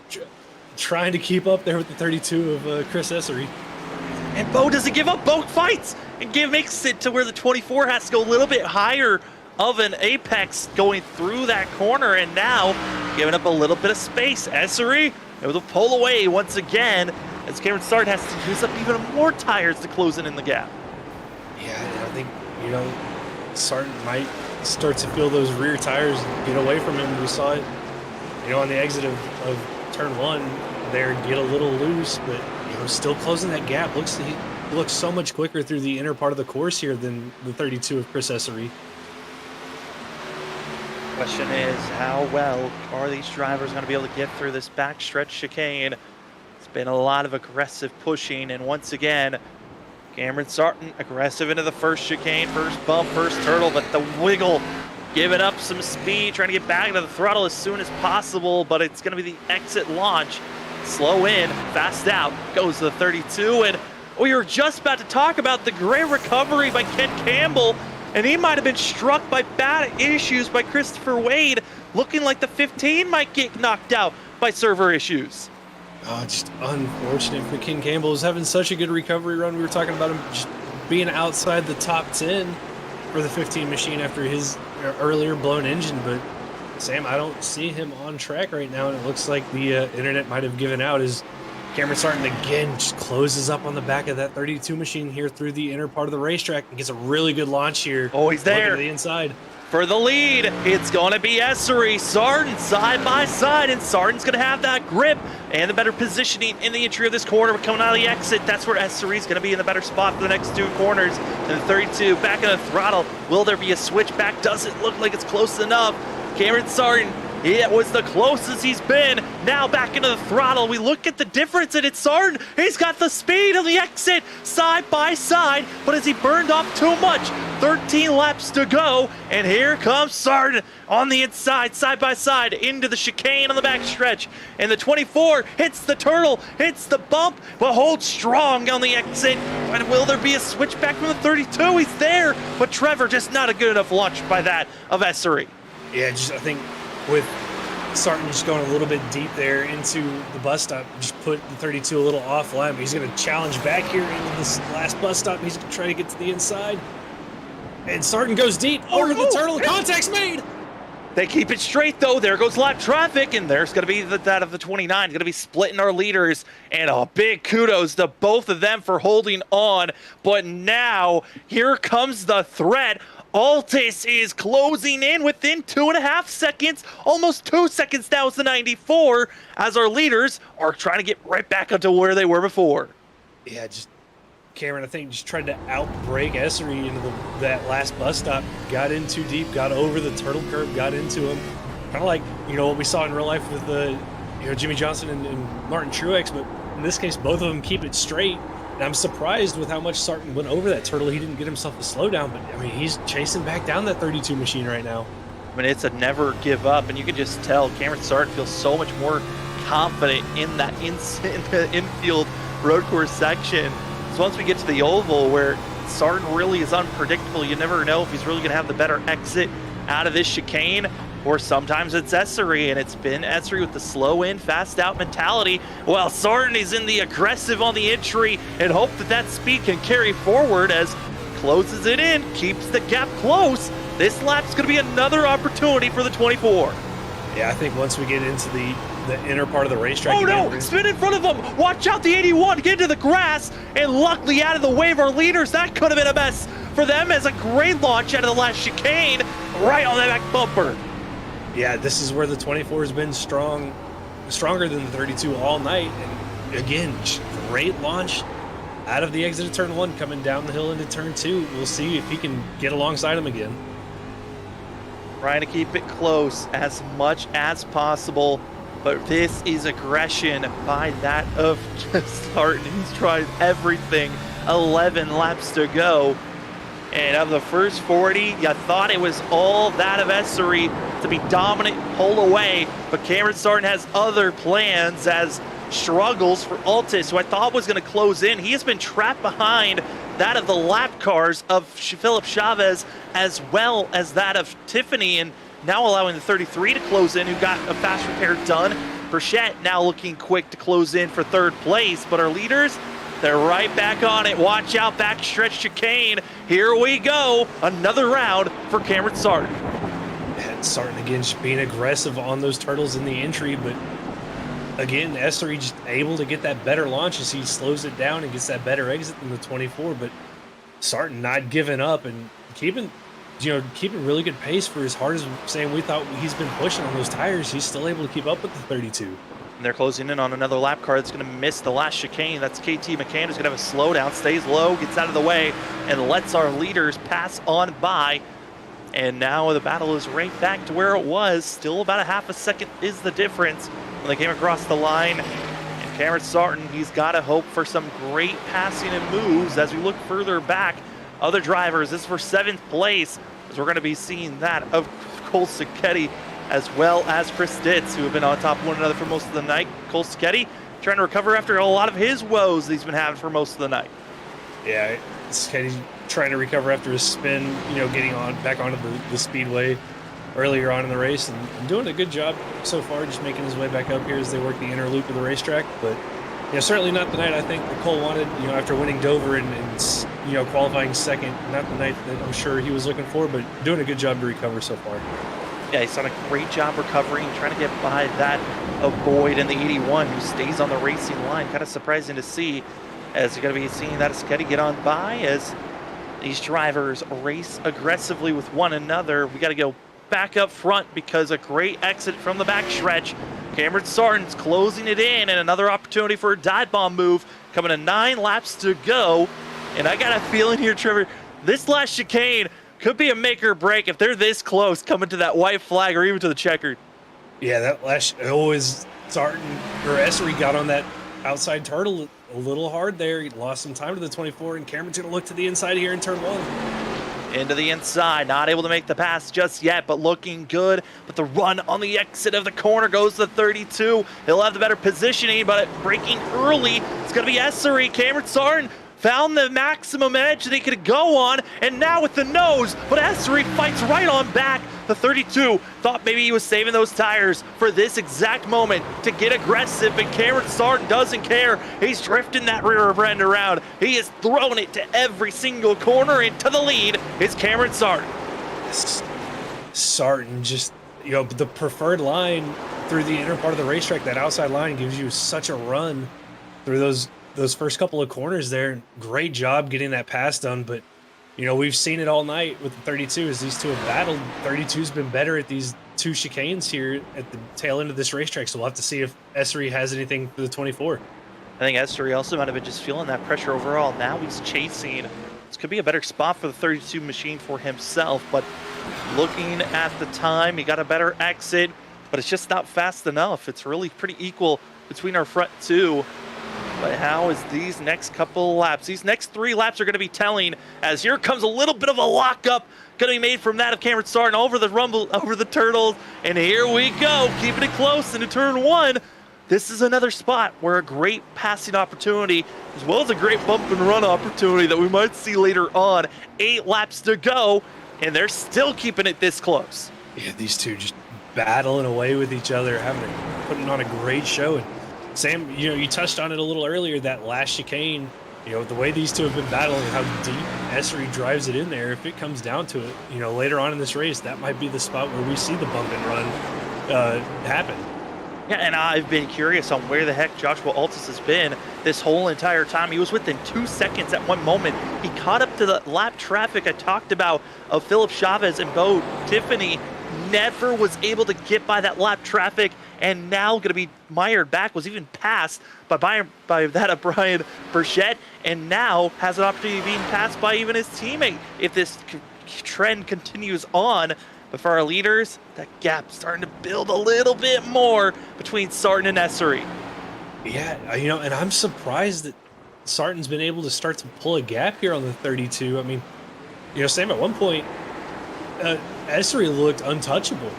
trying to keep up there with the 32 of Chris Essery. And Bo doesn't give up. Bo fights and makes it to where the 24 has to go a little bit higher of an apex going through that corner, and now giving up a little bit of space. Essery able to pull away once again as Cameron Sarton has to use up even more tires to close in the gap. Yeah, I think, Sarton might start to feel those rear tires get away from him. We saw it, on the exit of turn 1 there, get a little loose, but still closing that gap. He looks so much quicker through the inner part of the course here than the 32 of Chris Essery. Question is, how well are these drivers going to be able to get through this backstretch chicane? It's been a lot of aggressive pushing, and once again, Cameron Sarton aggressive into the first chicane, first bump, first turtle, but the wiggle giving up some speed, trying to get back into the throttle as soon as possible, but it's going to be the exit launch. Slow in, fast out, goes to the 32, and we were just about to talk about the great recovery by Ken Campbell, and he might have been struck by bad issues by Christopher Wade, looking like the 15 might get knocked out by server issues. Oh, just unfortunate for Ken Campbell. He's having such a good recovery run. We were talking about him just being outside the top 10 for the 15 machine after his earlier blown engine, but Sam, I don't see him on track right now, and it looks like the internet might have given out as Cameron Sarton again just closes up on the back of that 32 machine here through the inner part of the racetrack and gets a really good launch here. Oh, he's there. To the inside. For the lead, it's going to be Essery, Sarton side by side, and Sarton's going to have that grip and the better positioning in the interior of this corner. We're coming out of the exit. That's where Essery's going to be in the better spot for the next 2 corners. And the 32 back in the throttle. Will there be a switch back? Doesn't look like it's close enough. Cameron Sarton, it was the closest he's been. Now back into the throttle. We look at the difference, and it's Sarton. He's got the speed on the exit side by side, but has he burned off too much? 13 laps to go, and here comes Sarton on the inside, side by side, into the chicane on the back stretch. And the 24 hits the turtle, hits the bump, but holds strong on the exit. And will there be a switch back from the 32? He's there, but Trevor, just not a good enough launch by that of Essery. Yeah, I think with Sarton just going a little bit deep there into the bus stop, just put the 32 a little offline, but he's going to challenge back here into this last bus stop. He's going to try to get to the inside. And Sarton goes deep over the turtle. Contact's made. They keep it straight, though. There goes lap traffic, and there's going to be that of the 29. Going to be splitting our leaders, and a big kudos to both of them for holding on. But now, here comes the threat. Altis is closing in within 2.5 seconds, almost 2 seconds now is the 94, as our leaders are trying to get right back up to where they were before. Yeah, Cameron, I think, just tried to outbrake Essery into that last bus stop. Got in too deep, got over the turtle curve, got into him. Kind of like, what we saw in real life with Jimmy Johnson and Martin Truex, but in this case, both of them keep it straight. And I'm surprised with how much Sarton went over that turtle. He didn't get himself a slowdown, but, he's chasing back down that 32 machine right now. It's a never give up, and you can just tell Cameron Sarton feels so much more confident in that in the infield road course section. So once we get to the oval, where Sarton really is unpredictable, you never know if he's really going to have the better exit out of this chicane, or sometimes it's Essery, and it's been Essery with the slow in, fast out mentality, while Sarton is in the aggressive on the entry and hope that that speed can carry forward as closes it in, keeps the gap close. This lap's going to be another opportunity for the 24. Yeah, I think once we get into the inner part of the racetrack. Oh no, spin in front of them. Watch out, the 81, get into the grass, and luckily out of the way of our leaders. That could have been a mess for them as a great launch out of the last chicane, right on that back bumper. Yeah, this is where the 24 has been stronger than the 32 all night. And again, great launch out of the exit of turn 1, coming down the hill into turn 2. We'll see if he can get alongside him again. Trying to keep it close as much as possible, but this is aggression by that of Sarton. He's tried everything. 11 laps to go. And of the first 40, you thought it was all that of Essery to be dominant, pull away, but Cameron Sarton has other plans as struggles for Altus, who I thought was going to close in. He has been trapped behind that of the lap cars of Philip Chavez, as well as that of Tiffany, and now allowing the 33 to close in, who got a fast repair done. Burchette now looking quick to close in for third place, but our leaders, they're right back on it. Watch out, backstretch chicane. Here we go. Another round for Cameron Sarton. And Sarton again just being aggressive on those turtles in the entry, but again, Essery just able to get that better launch as he slows it down and gets that better exit than the 24. But Sarton not giving up and keeping really good pace for as hard as saying we thought he's been pushing on those tires. He's still able to keep up with the 32. And they're closing in on another lap car that's going to miss the last chicane. That's KT McCann, who's going to have a slowdown, stays low, gets out of the way, and lets our leaders pass on by. And now the battle is right back to where it was. Still about a half a second is the difference when they came across the line. And Cameron Sarton, he's got to hope for some great passing and moves as we look further back. Other drivers, this is for 7th place, as we're going to be seeing that of Cole Sacchetti, as well as Chris Ditz, who have been on top of one another for most of the night. Cole Sacchetti trying to recover after a lot of his woes that he's been having for most of the night. Yeah, Sacchetti trying to recover after his spin, getting back onto the speedway earlier on in the race and doing a good job so far, just making his way back up here as they work the inner loop of the racetrack. But certainly not the night I think that Cole wanted, after winning Dover and qualifying second. Not the night that I'm sure he was looking for, but doing a good job to recover so far. Yeah, he's done a great job recovering, trying to get by that of Boyd and the 81, who stays on the racing line. Kind of surprising to see, as you're going to be seeing that Sacchetti get on by as these drivers race aggressively with one another. We got to go back up front because a great exit from the backstretch. Cameron Sarton's closing it in, and another opportunity for a dive bomb move coming to 9 laps to go. And I got a feeling here, Trevor, this last chicane could be a make or break if they're this close coming to that white flag or even to the checkered. Yeah, that last always Sarton or Essery got on that outside turtle a little hard there. He lost some time to the 24, and Cameron's going to look to the inside here in turn 1. Into the inside, not able to make the pass just yet, but looking good. But the run on the exit of the corner goes to 32. He'll have the better positioning, but braking early, it's going to be Essery. Cameron Sarton found the maximum edge that he could go on, and now with the nose, but Essery fights right on back. The 32 thought maybe he was saving those tires for this exact moment to get aggressive, and Cameron Sarton doesn't care. He's drifting that rear end around. He is throwing it to every single corner, and to the lead is Cameron Sarton. Sarton just, the preferred line through the inner part of the racetrack, that outside line gives you such a run through those first couple of corners there. Great job getting that pass done, but we've seen it all night with the 32 as these two have battled. 32's been better at these 2 chicanes here at the tail end of this racetrack, so we'll have to see if Essery has anything for the 24. I think Essery also might have been just feeling that pressure overall. Now he's chasing. This could be a better spot for the 32 machine for himself, but looking at the time, he got a better exit, but it's just not fast enough. It's really pretty equal between our front 2. But how is these next couple laps? These next 3 laps are going to be telling, as here comes a little bit of a lockup going to be made from that of Cameron Sarton over the rumble, over the turtles. And here we go, keeping it close into turn 1. This is another spot where a great passing opportunity, as well as a great bump and run opportunity that we might see later on. 8 laps to go. and they're still keeping it this close. Yeah, these two just battling away with each other, putting on a great show. And Sam, you touched on it a little earlier, that last chicane. The way these two have been battling, how deep Essery drives it in there. If it comes down to it, later on in this race, that might be the spot where we see the bump and run happen. Yeah, and I've been curious on where the heck Joshua Altus has been this whole entire time. He was within 2 seconds at one moment. He caught up to the lap traffic I talked about of Philip Chavez and Bo Tiffany. Never was able to get by that lap traffic, and now going to be mired back, was even passed by that of Brian Burchett, and now has an opportunity of being passed by even his teammate if this trend continues on. But for our leaders, that gap starting to build a little bit more between Sarton and Essery. Yeah, and I'm surprised that Sarton's been able to start to pull a gap here on the 32. I mean, Sam, at one point, Essery looked untouchable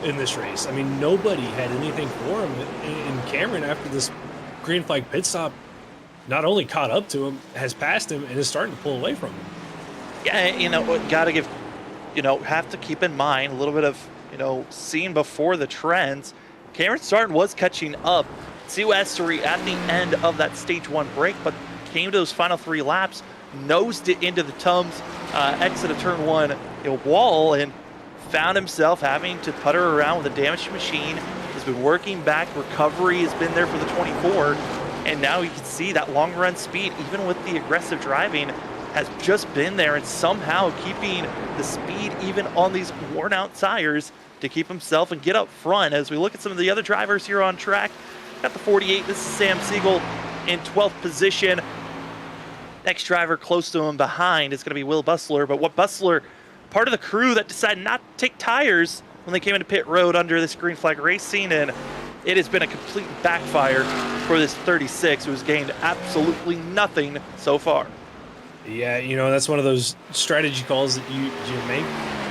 in this race. I mean, nobody had anything for him. And Cameron, after this green flag pit stop, not only caught up to him, has passed him, and is starting to pull away from him. Yeah, gotta give, have to keep in mind a little bit of, seeing before the trends. Cameron Sarton was catching up to Essery at the end of that stage 1 break, but came to those final 3 laps, nosed it into the Tums exit of turn 1 wall, and found himself having to putter around with a damaged machine. Has been working back. Recovery has been there for the 24, and now you can see that long run speed, even with the aggressive driving, has just been there, and somehow keeping the speed even on these worn out tires to keep himself and get up front. As we look at some of the other drivers here on track, got the 48. This is Sam Siegel in 12th position. Next driver close to him behind is going to be Will Bustler. But what Bustler, part of the crew that decided not to take tires when they came into pit road under this green flag racing, and it has been a complete backfire for this 36, who's gained absolutely nothing so far. Yeah, that's one of those strategy calls that you make,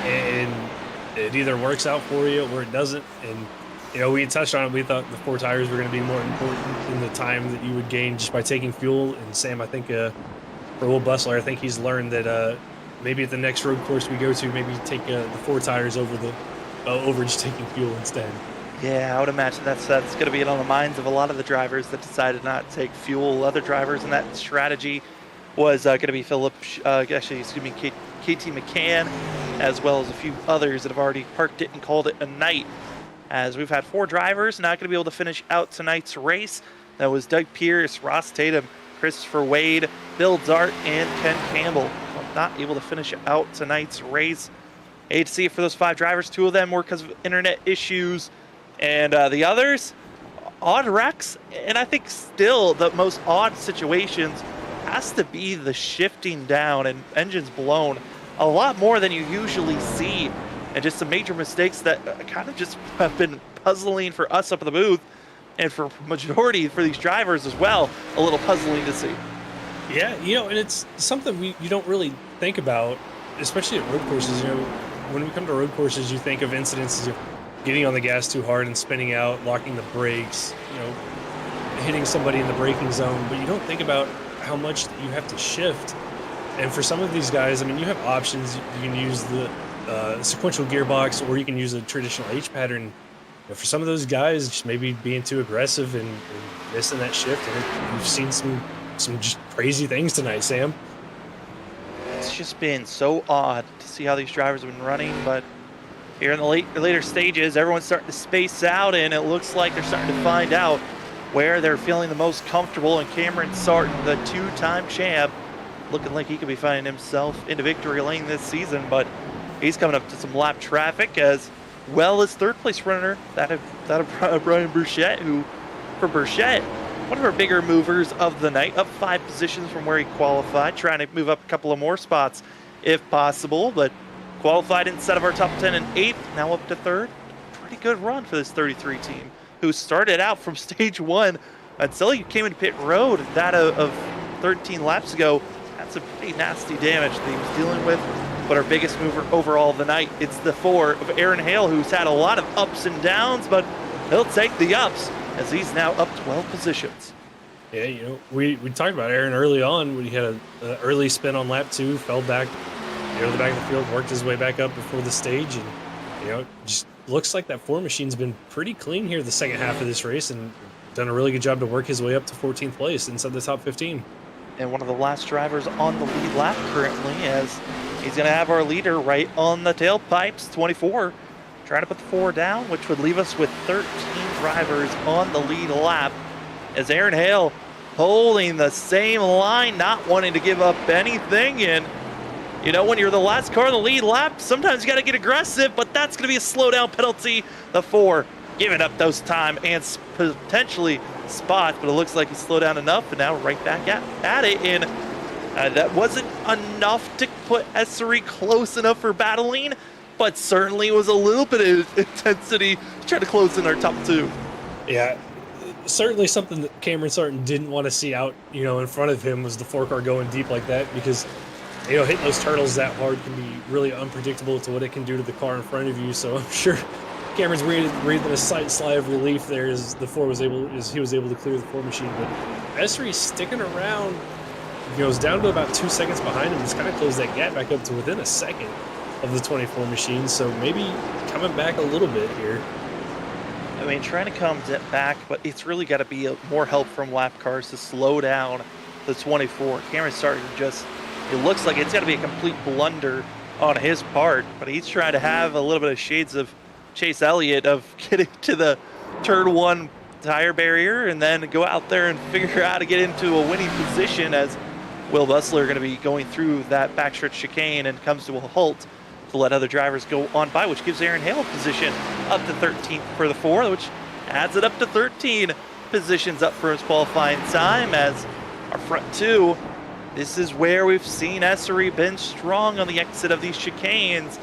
and it either works out for you or it doesn't. And we touched on it. We thought the 4 tires were going to be more important in the time that you would gain just by taking fuel. And Sam, I think for Will Bustler, I think he's learned that maybe at the next road course we go to, maybe take the 4 tires over just taking fuel instead. Yeah, I would imagine that's going to be on the minds of a lot of the drivers that decided not to take fuel. Other drivers in that strategy was going to be KT McCann, as well as a few others that have already parked it and called it a night. As we've had 4 drivers not going to be able to finish out tonight's race. That was Doug Pierce, Ross Tatum, Christopher Wade, Bill Dart, and Ken Campbell. Not able to finish out tonight's race. Hate to see it for those 5 drivers. 2 of them were because of internet issues, and the others, odd wrecks. And I think still the most odd situations has to be the shifting down and engines blown a lot more than you usually see, and just some major mistakes that kind of just have been puzzling for us up in the booth, and for majority for these drivers as well, a little puzzling to see. Yeah, and it's something you don't really think about, especially at road courses. When we come to road courses, you think of incidences of getting on the gas too hard and spinning out, locking the brakes, hitting somebody in the braking zone, but you don't think about how much you have to shift. And for some of these guys, I mean, you have options. You can use the sequential gearbox, or you can use a traditional H pattern. But for some of those guys, just maybe being too aggressive and missing that shift. And we've seen some just crazy things tonight, Sam. It's just been so odd to see how these drivers have been running, but here in the later stages, everyone's starting to space out, and it looks like they're starting to find out where they're feeling the most comfortable. And Cameron Sarton, the 2-time champ, looking like he could be finding himself into victory lane this season, but he's coming up to some lap traffic, as well as 3rd place runner, that of Brian Burchett, who, for Burchett, one of our bigger movers of the night, up 5 positions from where he qualified, trying to move up a couple of more spots if possible, but qualified instead of our top 10 and 8th, now up to 3rd. Pretty good run for this 33 team, who started out from stage 1 until he came into pit road, that of 13 laps ago. That's some pretty nasty damage that he was dealing with. But our biggest mover overall of the night, it's the 4 of Aaron Hale, who's had a lot of ups and downs, but he'll take the ups as he's now up 12 positions. Yeah, we talked about Aaron early on when he had an early spin on lap 2, fell back to the back of the field, worked his way back up before the stage, and just looks like that 4 machine's been pretty clean here the second half of this race, and done a really good job to work his way up to 14th place inside the top 15. And one of the last drivers on the lead lap currently, as he's going to have our leader right on the tailpipes, 24, trying to put the 4 down, which would leave us with 13 drivers on the lead lap, as Aaron Hale holding the same line, not wanting to give up anything. And when you're the last car on the lead lap, sometimes you got to get aggressive, but that's going to be a slowdown penalty. The 4 giving up those time and potentially spots, but it looks like he slowed down enough, and now right back at it. And that wasn't enough to put Essery close enough for battling, but certainly was a little bit of intensity to try to close in our top 2. Yeah, certainly something that Cameron Sarton didn't want to see out, in front of him was the 4 car going deep like that, because hitting those turtles that hard can be really unpredictable to what it can do to the car in front of you. So I'm sure Cameron's breathing a slight sigh of relief there as he was able to clear the 4 machine. But Essery's sticking around, is down to about 2 seconds behind him. He's kind of closed that gap back up to within a second of the 24 machine. So maybe coming back a little bit here. I mean, trying to come back, but it's really got to be more help from lap cars to slow down the 24. Cameron Sarton it looks like it's got to be a complete blunder on his part, but he's trying to have a little bit of shades of Chase Elliott of getting to the turn 1 tire barrier and then go out there and figure out how to get into a winning position, as Will Bustler going to be going through that backstretch chicane and comes to a halt to let other drivers go on by, which gives Aaron Hale a position up to 13th for the 4, which adds it up to 13 positions up for his qualifying time. As our front 2, this is where we've seen Essery been strong on the exit of these chicanes,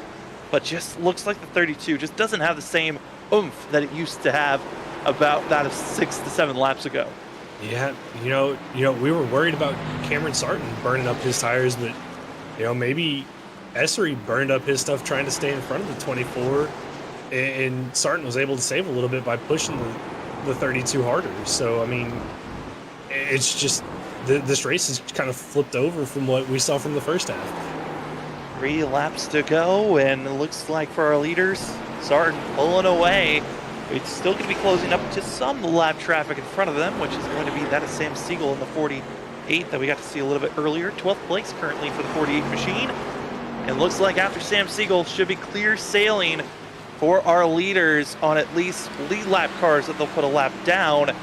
but just looks like the 32 just doesn't have the same oomph that it used to have about that of 6 to 7 laps ago. Yeah, we were worried about Cameron Sarton burning up his tires, but maybe Essery burned up his stuff trying to stay in front of the 24, and Sarton was able to save a little bit by pushing the 32 harder. So I mean, it's just this race has kind of flipped over from what we saw from the first half. 3 laps to go, and it looks like for our leaders, Sarton pulling away. It's still going to be closing up to some lap traffic in front of them, which is going to be that of Sam Siegel in the 48 that we got to see a little bit earlier. 12th place currently for the 48 machine. And looks like after Sam Siegel should be clear sailing for our leaders on at least lead lap cars that they'll put a lap down.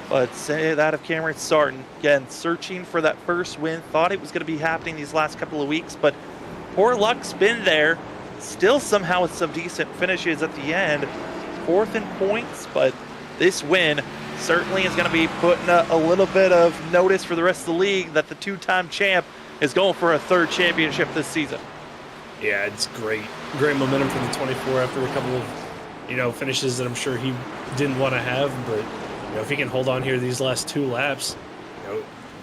But say that of Cameron Sarton, again, searching for that first win. Thought it was going to be happening these last couple of weeks, but poor luck's been there. Still somehow with some decent finishes at the end. 4th in points, but this win certainly is going to be putting a little bit of notice for the rest of the league that the 2-time champ is going for a 3rd championship this season. Yeah, it's great momentum from the 24 after a couple of finishes that I'm sure he didn't want to have, but if he can hold on here these last 2 laps,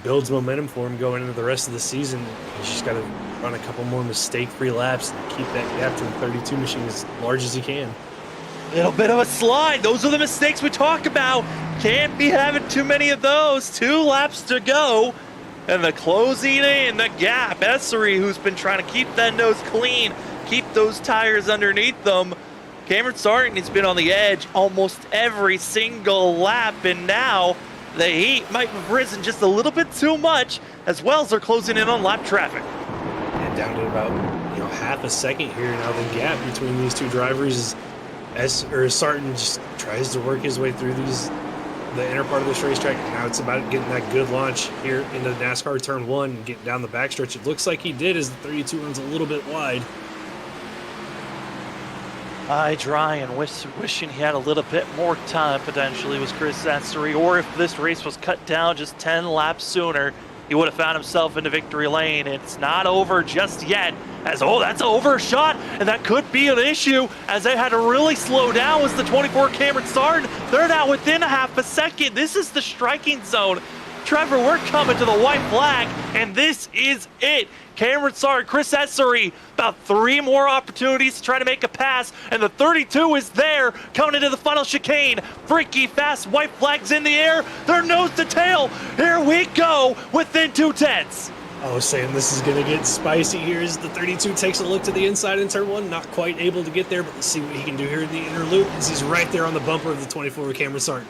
builds momentum for him going into the rest of the season. He's just got to run a couple more mistake-free laps and keep that gap to the 32 machine as large as he can. Little bit of a slide. Those are the mistakes we talk about. Can't be having too many of those. 2 laps to go. And the closing in, the gap. Essery, who's been trying to keep that nose clean, keep those tires underneath them. Cameron Sarton has been on the edge almost every single lap, and now the heat might have risen just a little bit too much, as well as they're closing in on lap traffic. And down to about half a second here now. The gap between these 2 drivers is Sarton just tries to work his way through the inner part of this racetrack. Now it's about getting that good launch here into NASCAR turn 1 and getting down the backstretch. It looks like he did as the 32 runs a little bit wide. Eye dry and wishing he had a little bit more time potentially was Chris Essery, or if this race was cut down just 10 laps sooner, he would have found himself into victory lane. It's not over just yet, as that's an overshot, and that could be an issue, as they had to really slow down was the 24 Cameron Sarton. They're now within a half a second. This is the striking zone. Trevor, we're coming to the white flag, and this is it. Cameron Sarton, Chris Essery, about 3 more opportunities to try to make a pass, and the 32 is there, coming into the final chicane. Freaky fast, white flags in the air. They're nose to tail. Here we go, within 2 tenths. Oh, Sam, this is going to get spicy here as the 32 takes a look to the inside in turn 1. Not quite able to get there, but let's see what he can do here in the inner loop as he's right there on the bumper of the 24 with Cameron Sarton.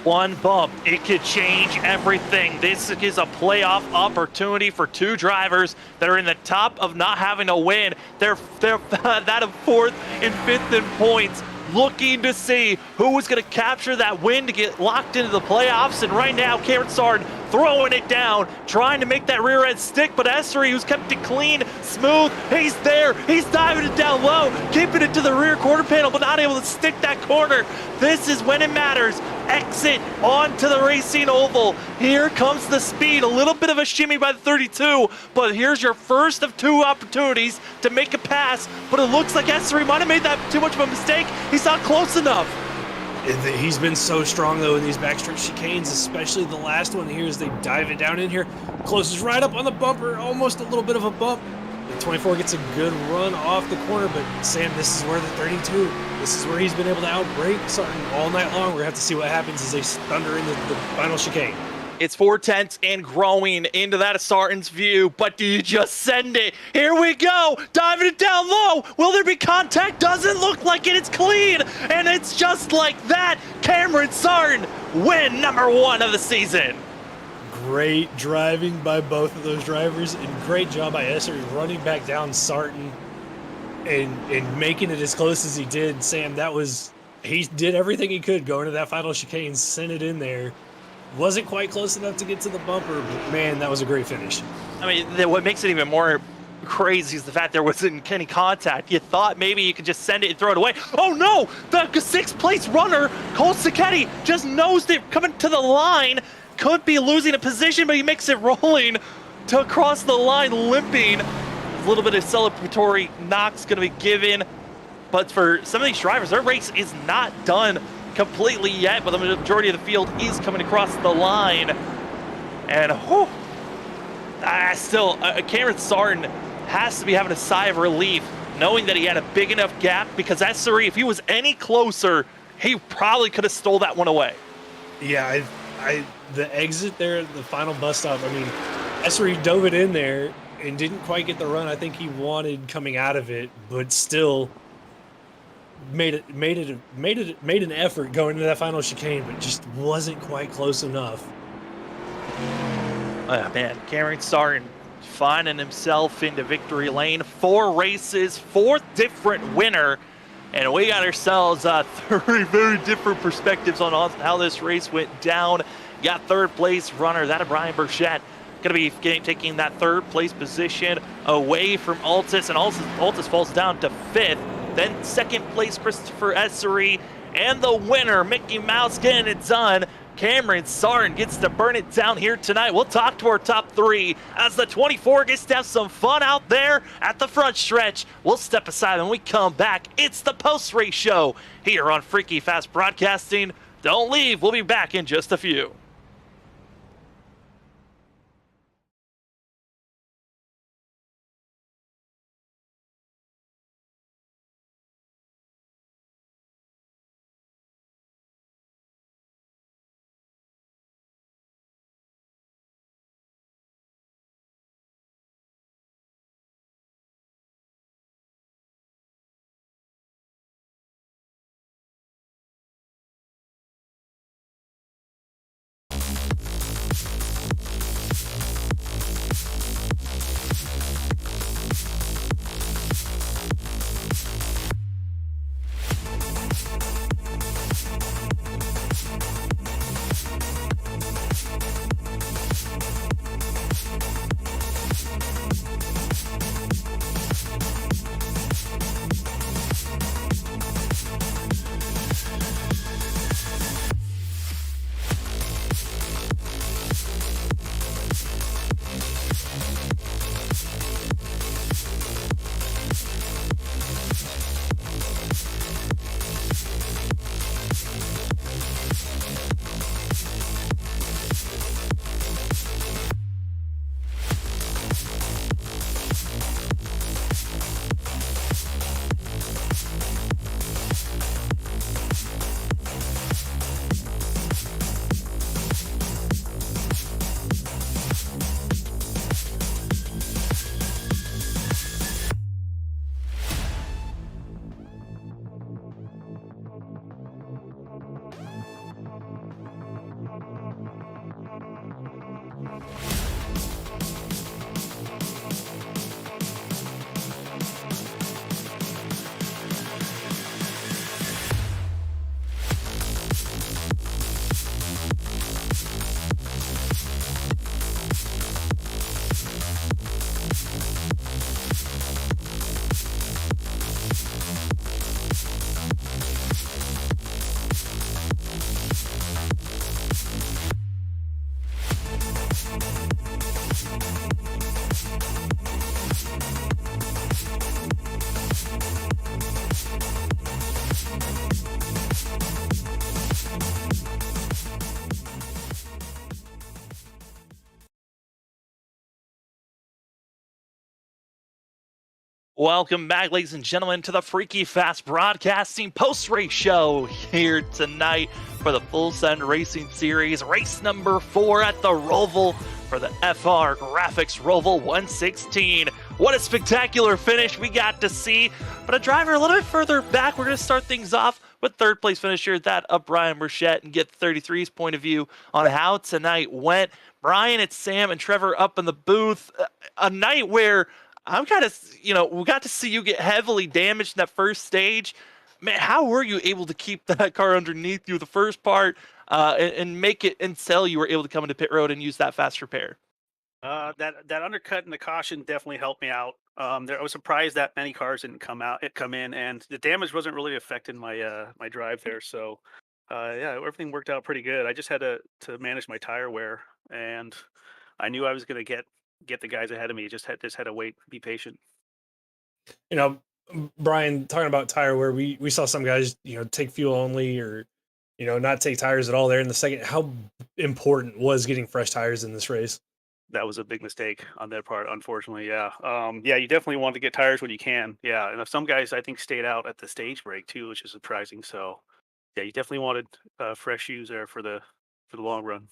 One bump, it could change everything. This is a playoff opportunity for two drivers that are in the top of not having a win. They're that of 4th and 5th in points, looking to see who was going to capture that win to get locked into the playoffs. And right now, Cameron Sarton throwing it down, trying to make that rear end stick, but Essery, who's kept it clean, smooth, he's there, he's diving it down low, keeping it to the rear quarter panel, but not able to stick that corner. This is when it matters. Exit onto the racing oval. Here comes the speed, a little bit of a shimmy by the 32, but here's your first of 2 opportunities to make a pass, but it looks like Essery might have made that too much of a mistake. He's not close enough. He's been so strong, though, in these backstretch chicanes, especially the last one here as they dive it down in here. Closes right up on the bumper, almost a little bit of a bump. The 24 gets a good run off the corner, but Sam, this is where the 32, this is where he's been able to outbrake Sarton all night long. We're going to have to see what happens as they thunder in the final chicane. It's 4/10 and growing into that Sarton's view, but do you just send it? Here we go, diving it down low. Will there be contact? Doesn't look like it. It's clean, and it's just like that. Cameron Sarton, win number 1 of the season. Great driving by both of those drivers, and great job by Essery running back down Sarton and making it as close as he did. Sam, he did everything he could going to that final chicane, sent it in there. Wasn't quite close enough to get to the bumper, but man, that was a great finish. I mean, what makes it even more crazy is the fact there wasn't any contact. You thought maybe you could just send it and throw it away. Oh no! The 6th place runner, Cole Sacchetti, just nosed it coming to the line. Could be losing a position, but he makes it rolling to across the line, limping. A little bit of celebratory knocks going to be given. But for some of these drivers, their race is not done completely yet, but the majority of the field is coming across the line. And still, Cameron Sarton has to be having a sigh of relief, knowing that he had a big enough gap, because Essery, if he was any closer, he probably could have stole that one away. Yeah, the exit there, the final bus stop, I mean, Essery dove it in there and didn't quite get the run I think he wanted coming out of it, but still made an effort going into that final chicane, but just wasn't quite close enough. Oh man, Cameron Sarton finding himself into victory lane. 4 races, 4th different winner, and we got ourselves 3 very different perspectives on how this race went down. Got 3rd place runner, that of Brian Burchett, going to be taking that 3rd place position away from Altus, and Altus falls down to 5th. Then 2nd place, Christopher Essery, and the winner, Mickey Mouse, getting it done. Cameron Sarton gets to burn it down here tonight. We'll talk to our top 3 as the 24 gets to have some fun out there at the front stretch. We'll step aside when we come back. It's the post-race show here on Freaky Fast Broadcasting. Don't leave. We'll be back in just a few. Welcome back, ladies and gentlemen, to the Freaky Fast Broadcasting post-race show here tonight for the Full Send Racing Series, race number 4 at the Roval for the FR Graphics Roval 116. What a spectacular finish we got to see, but a driver a little bit further back. We're going to start things off with third place finisher, that of Brian Burchett, and get 33's point of view on how tonight went. Brian, it's Sam and Trevor up in the booth. A night where I'm kind of, we got to see you get heavily damaged in that first stage. Man, how were you able to keep that car underneath you the first part and make it until you were able to come into pit road and use that fast repair? That undercut and the caution definitely helped me out. I was surprised that many cars didn't come in, and the damage wasn't really affecting my my drive there. So, yeah, everything worked out pretty good. I just had to manage my tire wear, and I knew I was going to get the guys ahead of me. Just had to wait, be patient. Brian, talking about tire wear, we saw some guys, take fuel only or, not take tires at all there in the second. How important was getting fresh tires in this race? That was a big mistake on their part, unfortunately. Yeah. Yeah, you definitely want to get tires when you can. Yeah. And some guys, I think, stayed out at the stage break too, which is surprising. So, yeah, you definitely wanted fresh shoes there for the long run.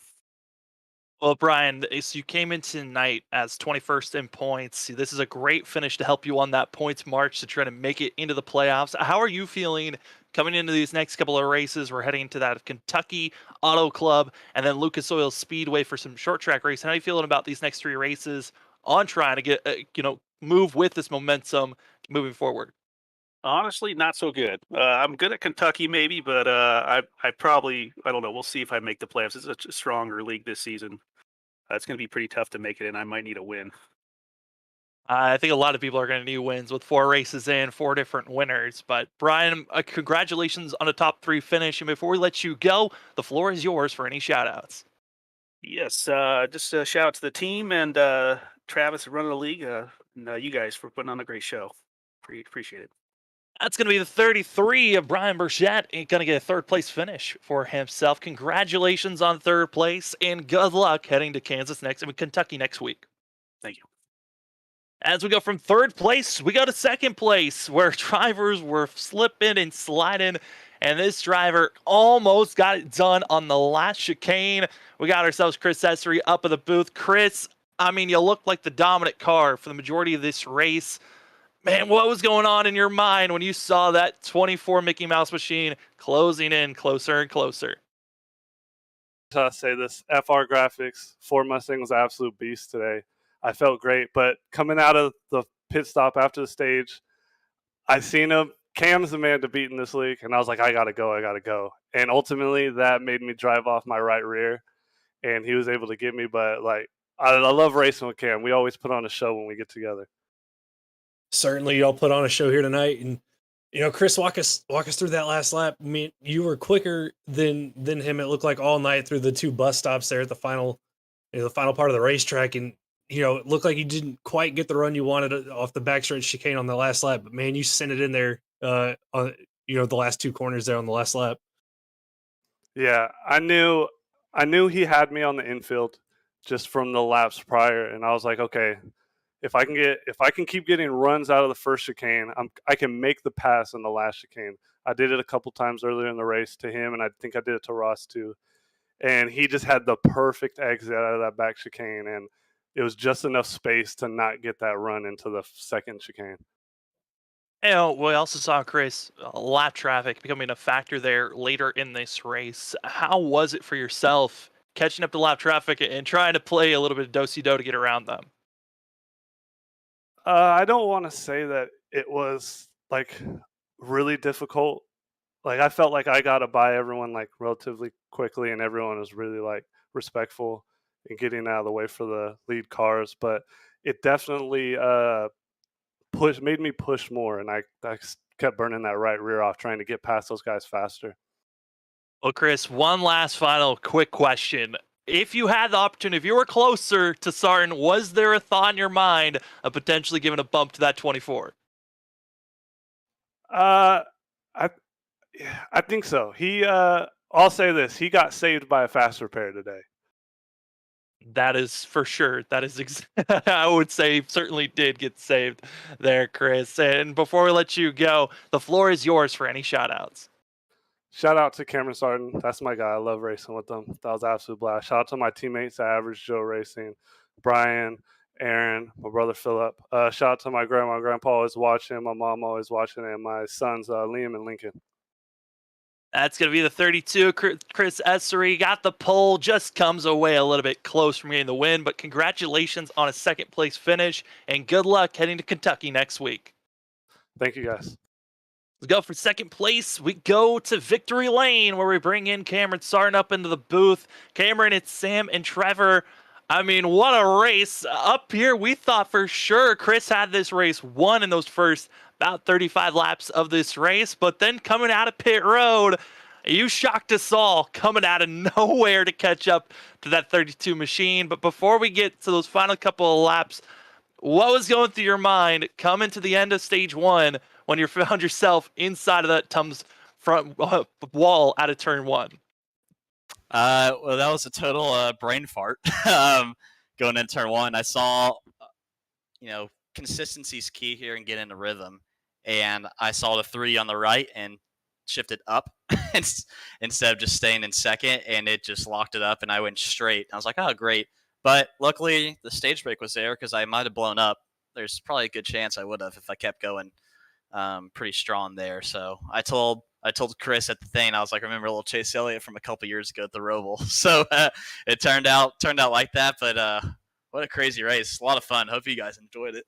Well, Brian, so you came into tonight as 21st in points. This is a great finish to help you on that points march to try to make it into the playoffs. How are you feeling coming into these next couple of races? We're heading to that Kentucky Auto Club and then Lucas Oil Speedway for some short track racing. How are you feeling about these next 3 races on trying to get, move with this momentum moving forward? Honestly, not so good. I'm good at Kentucky, maybe, but I probably, I don't know. We'll see if I make the playoffs. It's a stronger league this season. It's going to be pretty tough to make it in. I might need a win. I think a lot of people are going to need wins with 4 races in, 4 different winners. But Brian, congratulations on a top 3 finish. And before we let you go, the floor is yours for any shout outs. Yes, just a shout out to the team and Travis running the league, and you guys for putting on a great show. Appreciate it. That's going to be the 33 of Brian Burchett. Going to get a 3rd place finish for himself. Congratulations on 3rd place and good luck heading to Kentucky next week. Thank you. As we go from 3rd place, we go to 2nd place where drivers were slipping and sliding. And this driver almost got it done on the last chicane. We got ourselves Chris Essery up in the booth. Chris, I mean, you looked like the dominant car for the majority of this race. Man, what was going on in your mind when you saw that 24 Mickey Mouse machine closing in closer and closer? I say this, FR Graphics, Ford Mustang was an absolute beast today. I felt great, but coming out of the pit stop after the stage, I seen him. Cam's the man to beat in this league, and I was like, I gotta go. And ultimately, that made me drive off my right rear, and he was able to get me. But like, I love racing with Cam. We always put on a show when we get together. Certainly, y'all put on a show here tonight, and Chris, walk us through that last lap. I mean, you were quicker than him. It looked like all night through the 2 bus stops there at the final, the final part of the racetrack, and it looked like you didn't quite get the run you wanted off the backstretch chicane on the last lap. But man, you sent it in there on the last 2 corners there on the last lap. Yeah, I knew he had me on the infield just from the laps prior, and I was like, okay. If I can keep getting runs out of the first chicane, I can make the pass in the last chicane. I did it a couple times earlier in the race to him, and I think I did it to Ross too. And he just had the perfect exit out of that back chicane, and it was just enough space to not get that run into the second chicane. We also saw, Chris, lap traffic becoming a factor there later in this race. How was it for yourself catching up to lap traffic and trying to play a little bit of do-si-do to get around them? I don't want to say that it was like really difficult. Like I felt like I got by everyone like relatively quickly, and everyone was really like respectful in getting out of the way for the lead cars. But it definitely made me push more, and I kept burning that right rear off, trying to get past those guys faster. Well, Chris, one last final quick question. If you had the opportunity, if you were closer to Sartin, was there a thought in your mind of potentially giving a bump to that 24? I think so. I'll say this: he got saved by a fast repair today. That is for sure. That is, I would say, certainly did get saved there, Chris. And before we let you go, the floor is yours for any shout outs. Shout out to Cameron Sarton. That's my guy. I love racing with him. That was an absolute blast. Shout out to my teammates at Average Joe Racing, Brian, Aaron, my brother Philip. Shout out to my grandma and grandpa always watching, my mom always watching, and my sons Liam and Lincoln. That's going to be the 32. Chris Essery got the pole, just comes away a little bit close from getting the win, but congratulations on a second place finish, and good luck heading to Kentucky next week. Thank you, guys. Let's go for second place. We go to Victory Lane, where we bring in Cameron Sarton up into the booth. Cameron, it's Sam and Trevor. I mean, what a race. Up here, we thought for sure Chris had this race won in those first about 35 laps of this race, but then coming out of pit road, you shocked us all, coming out of nowhere to catch up to that 32 machine. But before we get to those final couple of laps, what was going through your mind coming to the end of stage one when you found yourself inside of that Tums front wall out of turn one? Well, that was a total brain fart. Going into turn one, I saw, consistency is key here and get into rhythm. And I saw the 3 on the right and shifted up instead of just staying in second, and it just locked it up, and I went straight. I was like, oh, great. But luckily, the stage brake was there because I might have blown up. There's probably a good chance I would have if I kept going pretty strong there. So I told Chris at the thing, I was like, remember little Chase Elliott from a couple years ago at the Roval. So it turned out like that. But what a crazy race! A lot of fun. Hope you guys enjoyed it.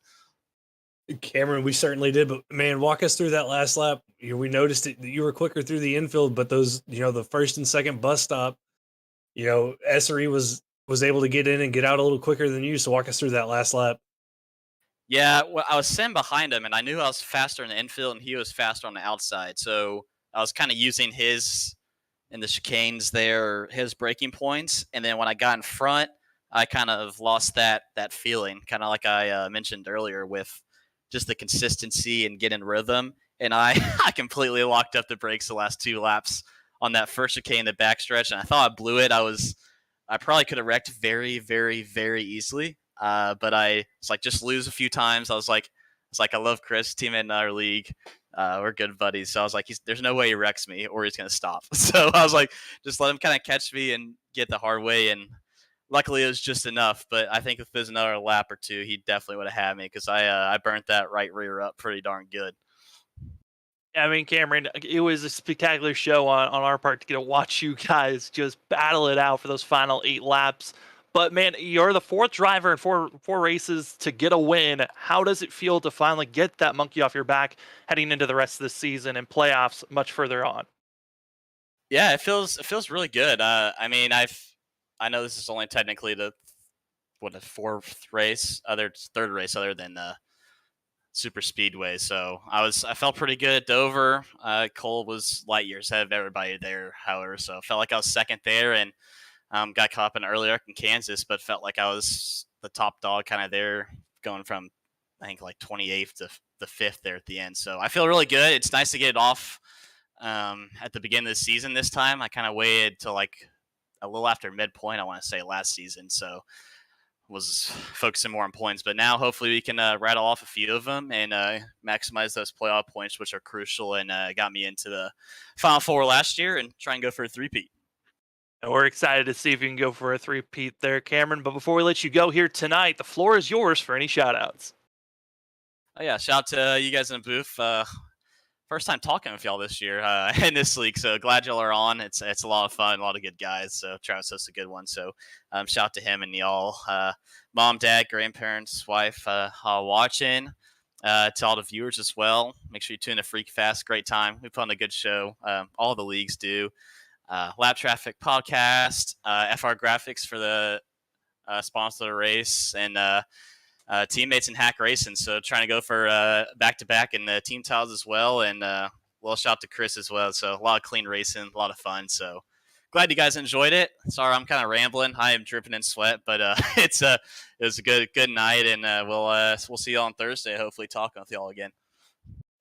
Cameron, we certainly did, but man, walk us through that last lap. We noticed that you were quicker through the infield, but those, the first and second bus stop, Essery was able to get in and get out a little quicker than you. So walk us through that last lap. Yeah, well, I was sitting behind him, and I knew I was faster in the infield, and he was faster on the outside. So I was kind of using his in the chicanes there, his braking points, and then when I got in front, I kind of lost that feeling, kind of like I mentioned earlier with just the consistency and getting rhythm. And I completely locked up the brakes the last 2 laps on that first chicane, the backstretch, and I thought I blew it. I probably could have wrecked very, very, very easily. But I was like, just lose a few times. I was like, I love Chris, teammate in our league. We're good buddies. So I was like, there's no way he wrecks me or he's going to stop. So I was like, just let him kind of catch me and get the hard way. And luckily it was just enough. But I think if there's another lap or 2, he definitely would have had me because I burnt that right rear up pretty darn good. I mean, Cameron, it was a spectacular show on our part to get to watch you guys just battle it out for those final 8 laps. But man, you're the 4th driver in four races to get a win. How does it feel to finally get that monkey off your back heading into the rest of the season and playoffs much further on? Yeah, it feels really good. I mean, I know this is only technically the 4th race, third race other than the super speedway. So I felt pretty good at Dover. Cole was light years ahead of everybody there, however. So I felt like I was second there and got caught up in earlier in Kansas, but felt like I was the top dog kind of there going from, I think, like 28th to the 5th there at the end. So I feel really good. It's nice to get it off at the beginning of the season this time. I kind of waited till like a little after midpoint, I want to say, last season. So was focusing more on points, but now hopefully we can rattle off a few of them and maximize those playoff points, which are crucial and got me into the Final Four last year and try and go for a 3-peat. And we're excited to see if you can go for a 3-peat there, Cameron. But before we let you go here tonight, the floor is yours for any shout-outs. Oh, yeah, shout out to you guys in the booth. First time talking with y'all this year in this league, so glad y'all are on. It's a lot of fun, a lot of good guys. So Travis is a good one. So shout out to him and y'all, mom, dad, grandparents, wife, all watching. To all the viewers as well. Make sure you tune to Freak Fast. Great time. We put on a good show. All the leagues do. Lap Traffic Podcast, FR Graphics for the sponsor of the race, and teammates in Hack Racing. So trying to go for back-to-back in the team titles as well. And well, shout out to Chris as well. So a lot of clean racing, a lot of fun. So glad you guys enjoyed it. Sorry, I'm kind of rambling. I am dripping in sweat, but it was a good night, and we'll see you all on Thursday. Hopefully talking with y'all again.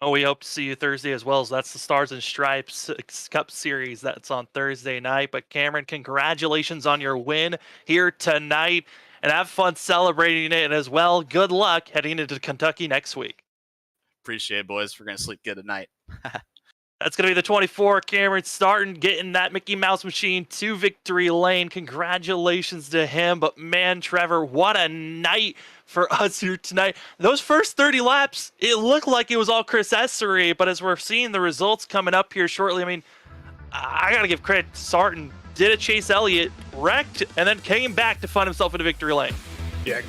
Oh, we hope to see you Thursday as well. So that's the Stars and Stripes Cup Series. That's on Thursday night. But Cameron, congratulations on your win here tonight, and have fun celebrating it as well. Good luck heading into Kentucky next week. Appreciate it, boys. We're going to sleep good tonight. That's going to be the 24. Cameron starting, getting that Mickey Mouse machine to victory lane. Congratulations to him. But man, Trevor, what a night for us here tonight. Those first 30 laps, it looked like it was all Chris Essery, but as we're seeing the results coming up here shortly, I mean, I got to give credit to Sarton. Did a Chase Elliott, wrecked, and then came back to find himself in a victory lane. Yeah,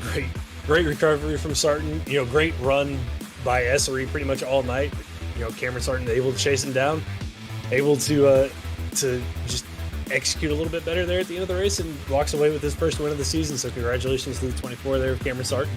great recovery from Sarton. Great run by Essery pretty much all night. Cameron Sarton able to chase him down, able to just execute a little bit better there at the end of the race, and walks away with his first win of the season. So congratulations to the 24 there, Cameron Sarton.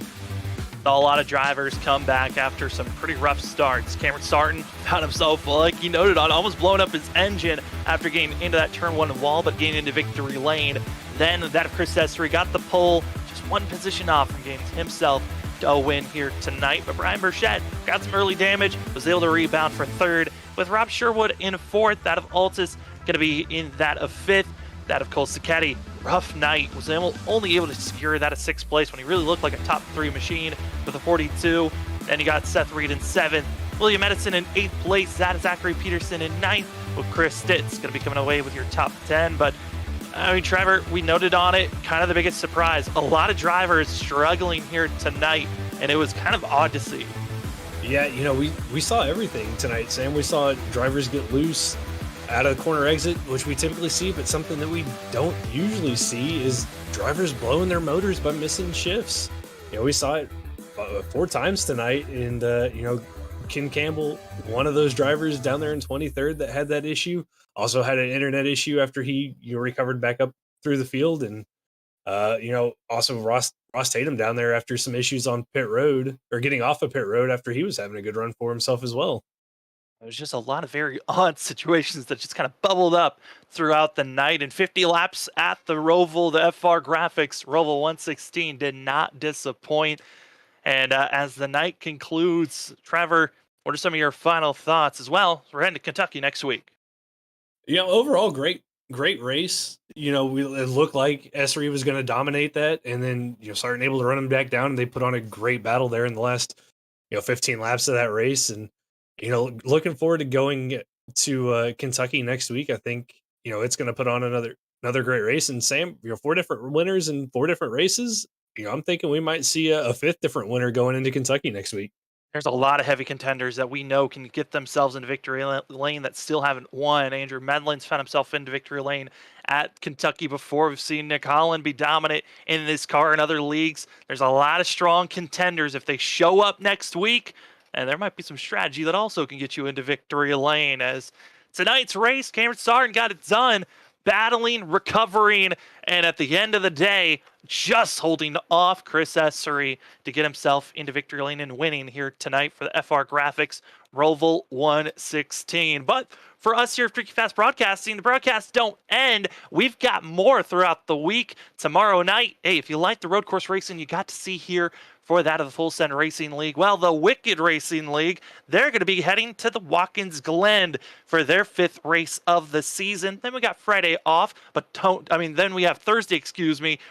Saw a lot of drivers come back after some pretty rough starts. Cameron Sarton found himself, like he noted on, almost blowing up his engine after getting into that turn one wall, but getting into victory lane. Then that of Chris Essery got the pole, just one position off from getting himself a win here tonight. But Brian Burchett got some early damage, was able to rebound for third, with Rob Sherwood in fourth. That of Altus going to be in that of fifth. That of Cole Sacchetti, rough night, was only able to secure that of sixth place when he really looked like a top three machine with a 42. Then you got Seth Reed in seventh, William Edison in eighth place, that is Zachary Peterson in ninth, with Chris Stitz going to be coming away with your top 10. But I mean, Trevor, we noted on it, kind of the biggest surprise. A lot of drivers struggling here tonight, and it was kind of odd to see. Yeah, we saw everything tonight, Sam. We saw drivers get loose out of the corner exit, which we typically see, but something that we don't usually see is drivers blowing their motors by missing shifts. We saw it 4 times tonight, and Ken Campbell, one of those drivers down there in 23rd that had that issue, also had an internet issue after he recovered back up through the field. And also Ross Tatum down there after some issues on pit road, or getting off of pit road after he was having a good run for himself as well. There's just a lot of very odd situations that just kind of bubbled up throughout the night. And 50 laps at the Roval, the FR Graphics Roval 116 did not disappoint. And as the night concludes, Trevor, what are some of your final thoughts as well? We're heading to Kentucky next week. Overall, great race. It looked like Essery was going to dominate that, and then Sarton able to run him back down, and they put on a great battle there in the last 15 laps of that race. And looking forward to going to Kentucky next week. I think it's going to put on another great race. And Sam, 4 different winners in 4 different races. I'm thinking we might see a 5th different winner going into Kentucky next week. There's a lot of heavy contenders that we know can get themselves into victory lane that still haven't won. Andrew Medlin's found himself into victory lane at Kentucky before. We've seen Nick Holland be dominant in this car in other leagues. There's a lot of strong contenders. If they show up next week, and there might be some strategy that also can get you into victory lane. As tonight's race, Cameron Sarton got it done, battling, recovering, and at the end of the day, just holding off Chris Essery to get himself into victory lane and winning here tonight for the FR Graphics Roval 116. But for us here at Freaky Fast Broadcasting, the broadcasts don't end. We've got more throughout the week. Tomorrow night, hey, if you like the road course racing you got to see here for that of the Full Send Racing League, well, the Wicked Racing League, they're going to be heading to the Watkins Glen for their 5th race of the season. Then we got Friday off, but then we have Thursday,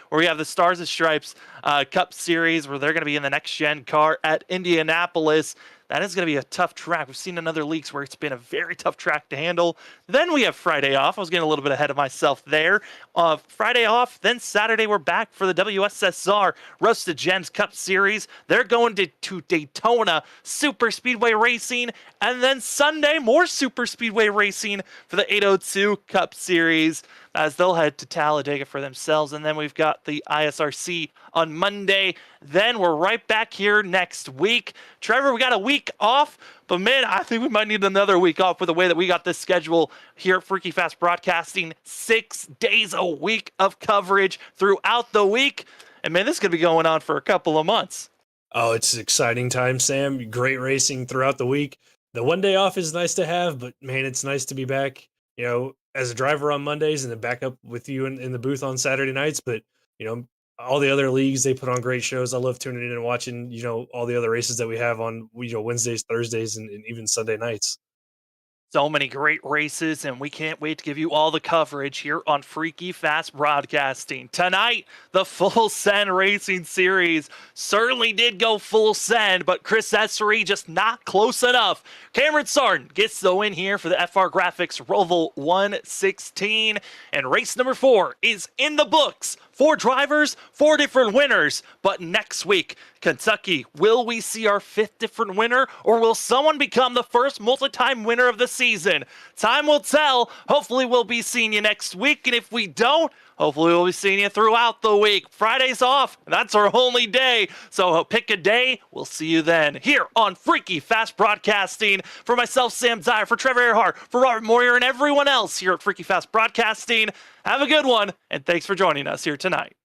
where we have the Stars and Stripes Cup Series, where they're going to be in the next gen car at Indianapolis. That is going to be a tough track. We've seen in other leagues where it's been a very tough track to handle. Then we have Friday off. I was getting a little bit ahead of myself there. Friday off, then Saturday we're back for the WSSR Roasted Gems Cup Series. They're going to Daytona Super Speedway Racing. And then Sunday, more Super Speedway Racing for the 802 Cup Series, as they'll head to Talladega for themselves. And then we've got the ISRC on Monday. Then we're right back here next week. Trevor, we got a week off, but man, I think we might need another week off with the way that we got this schedule here at Freaky Fast Broadcasting. 6 days a week of coverage throughout the week. And man, this is going to be going on for a couple of months. Oh, it's an exciting time, Sam. Great racing throughout the week. The one day off is nice to have, but man, it's nice to be back, as a driver on Mondays and then back up with you in the booth on Saturday nights. But, all the other leagues, they put on great shows. I love tuning in and watching, all the other races that we have on, Wednesdays, Thursdays, and even Sunday nights. So many great races, and we can't wait to give you all the coverage here on Freaky Fast Broadcasting. Tonight, the Full Send Racing Series certainly did go full send, but Chris Essery just not close enough. Cameron Sarton gets the win here for the FR Graphics Roval 116, and race number 4 is in the books. 4 drivers, 4 different winners. But next week, Kentucky, will we see our 5th different winner, or will someone become the first multi-time winner of the season? Time will tell. Hopefully we'll be seeing you next week, and if we don't, hopefully we'll be seeing you throughout the week. Friday's off. That's our only day. So pick a day. We'll see you then here on Freaky Fast Broadcasting. For myself, Sam Dyer, for Trevor Earhart, for Robert Moyer, and everyone else here at Freaky Fast Broadcasting, have a good one, and thanks for joining us here tonight.